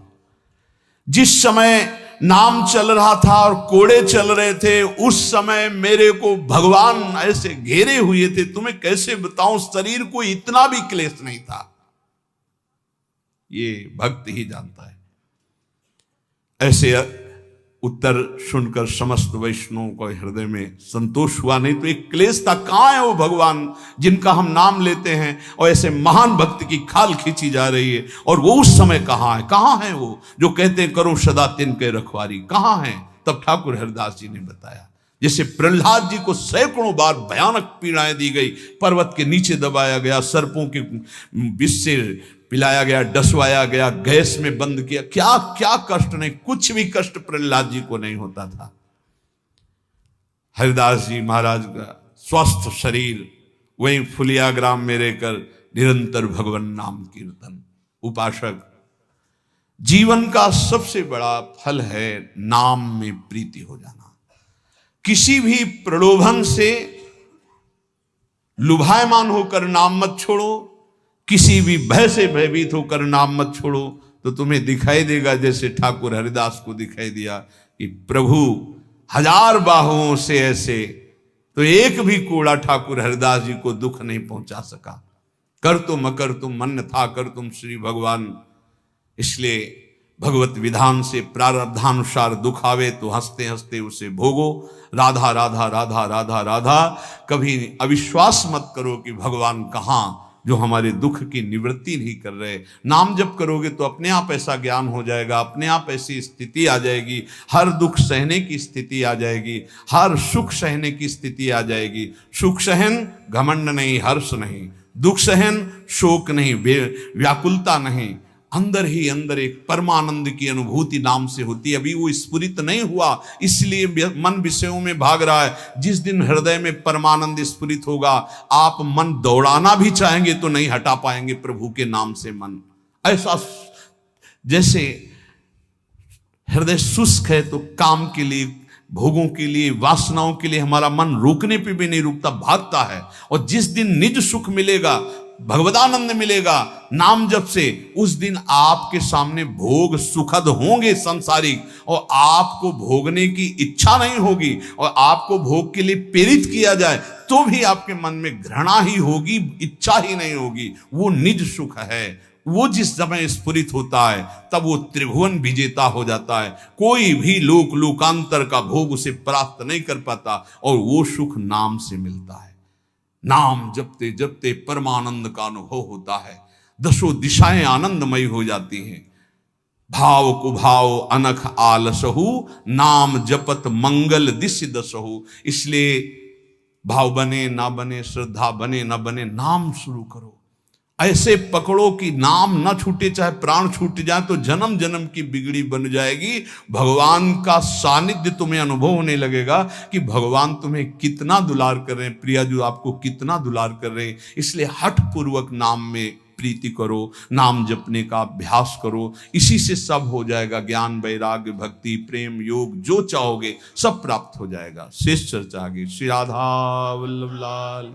जिस समय नाम चल रहा था और कोड़े चल रहे थे, उस समय मेरे को भगवान ऐसे घेरे हुए थे, तुम्हें कैसे बताऊं। शरीर को इतना भी क्लेश नहीं था, ये भक्त ही जानता है। ऐसे उत्तर सुनकर समस्त वैष्णवों को हृदय में संतोष हुआ। नहीं तो एक क्लेश था, कहां है वो भगवान जिनका हम नाम लेते हैं और ऐसे महान भक्त की खाल खींची जा रही है, और वो उस समय कहां है वो जो कहते हैं करो सदा तिनके रखवारी, कहां है? तब ठाकुर हरिदास जी ने बताया, जैसे प्रहलाद जी को सैकड़ों बार भयानक पीड़ाएं दी गई, पर्वत के नीचे दबाया गया, सर्पों के विष से पिलाया गया, डसवाया गया, गैस में बंद किया, क्या क्या कष्ट नहीं, कुछ भी कष्ट प्रहलाद जी को नहीं होता था। हरिदास जी महाराज का स्वस्थ शरीर वहीं फुलिया ग्राम में रहकर निरंतर भगवान नाम कीर्तन। उपासक, जीवन का सबसे बड़ा फल है नाम में प्रीति हो जाना। किसी भी प्रलोभन से लुभायमान होकर नाम मत छोड़ो, किसी भी भय से भयभीत होकर नाम मत छोड़ो, तो तुम्हें दिखाई देगा जैसे ठाकुर हरिदास को दिखाई दिया कि प्रभु हजार बाहुओं से ऐसे, तो एक भी कोड़ा ठाकुर हरिदास जी को दुख नहीं पहुंचा सका। कर तुम अकर तुम मन था कर तुम श्री भगवान। इसलिए भगवत विधान से प्रारब्धानुसार दुख आवे तो हंसते हंसते उसे भोगो। राधा राधा राधा राधा राधा। कभी अविश्वास मत करो कि भगवान कहाँ जो हमारे दुख की निवृत्ति नहीं कर रहे। नाम जप करोगे तो अपने आप ऐसा ज्ञान हो जाएगा, अपने आप ऐसी स्थिति आ जाएगी, हर दुख सहने की स्थिति आ जाएगी, हर सुख सहने की स्थिति आ जाएगी। सुख सहन घमंड नहीं, हर्ष नहीं, दुख सहन शोक नहीं, व्याकुलता नहीं, अंदर ही अंदर एक परमानंद की अनुभूति नाम से होती है। अभी वो स्फुरित नहीं हुआ, इसलिए मन विषयों में भाग रहा है। जिस दिन हृदय में परमानंद स्फुरित होगा, आप मन दौड़ाना भी चाहेंगे तो नहीं हटा पाएंगे प्रभु के नाम से मन। ऐसा जैसे हृदय शुष्क है तो काम के लिए, भोगों के लिए, वासनाओं के लिए हमारा मन रोकने पे भी नहीं रुकता, भागता है। और जिस दिन निज सुख मिलेगा, भगवदानंद मिलेगा नाम जप से, उस दिन आपके सामने भोग सुखद होंगे संसारिक, और आपको भोगने की इच्छा नहीं होगी, और आपको भोग के लिए प्रेरित किया जाए तो भी आपके मन में घृणा ही होगी, इच्छा ही नहीं होगी। वो निज सुख है, वो जिस समय स्फुरित होता है तब वो त्रिभुवन विजेता हो जाता है। कोई भी लोकांतर का भोग उसे प्राप्त नहीं कर पाता और वो सुख नाम से मिलता है। नाम जपते जपते परमानंद का अनुभव होता है, दसों दिशाएं आनंदमयी हो जाती हैं। भाव कुभाव अनख आलसहु, नाम जपत मंगल दिश दसहु। इसलिए भाव बने ना बने, श्रद्धा बने ना बने, नाम शुरू करो। ऐसे पकड़ो कि नाम ना छूटे, चाहे प्राण छूट जाए तो जन्म जन्म की बिगड़ी बन जाएगी। भगवान का सानिध्य तुम्हें अनुभव होने लगेगा कि भगवान तुम्हें कितना दुलार कर रहे हैं, प्रिया जो आपको कितना दुलार कर रहे हैं। इसलिए हठ पूर्वक नाम में प्रीति करो, नाम जपने का अभ्यास करो। इसी से सब हो जाएगा, ज्ञान वैराग्य भक्ति प्रेम योग जो चाहोगे सब प्राप्त हो जाएगा। शेष चर्चा आगे। श्री राधा वल्लभ लाल।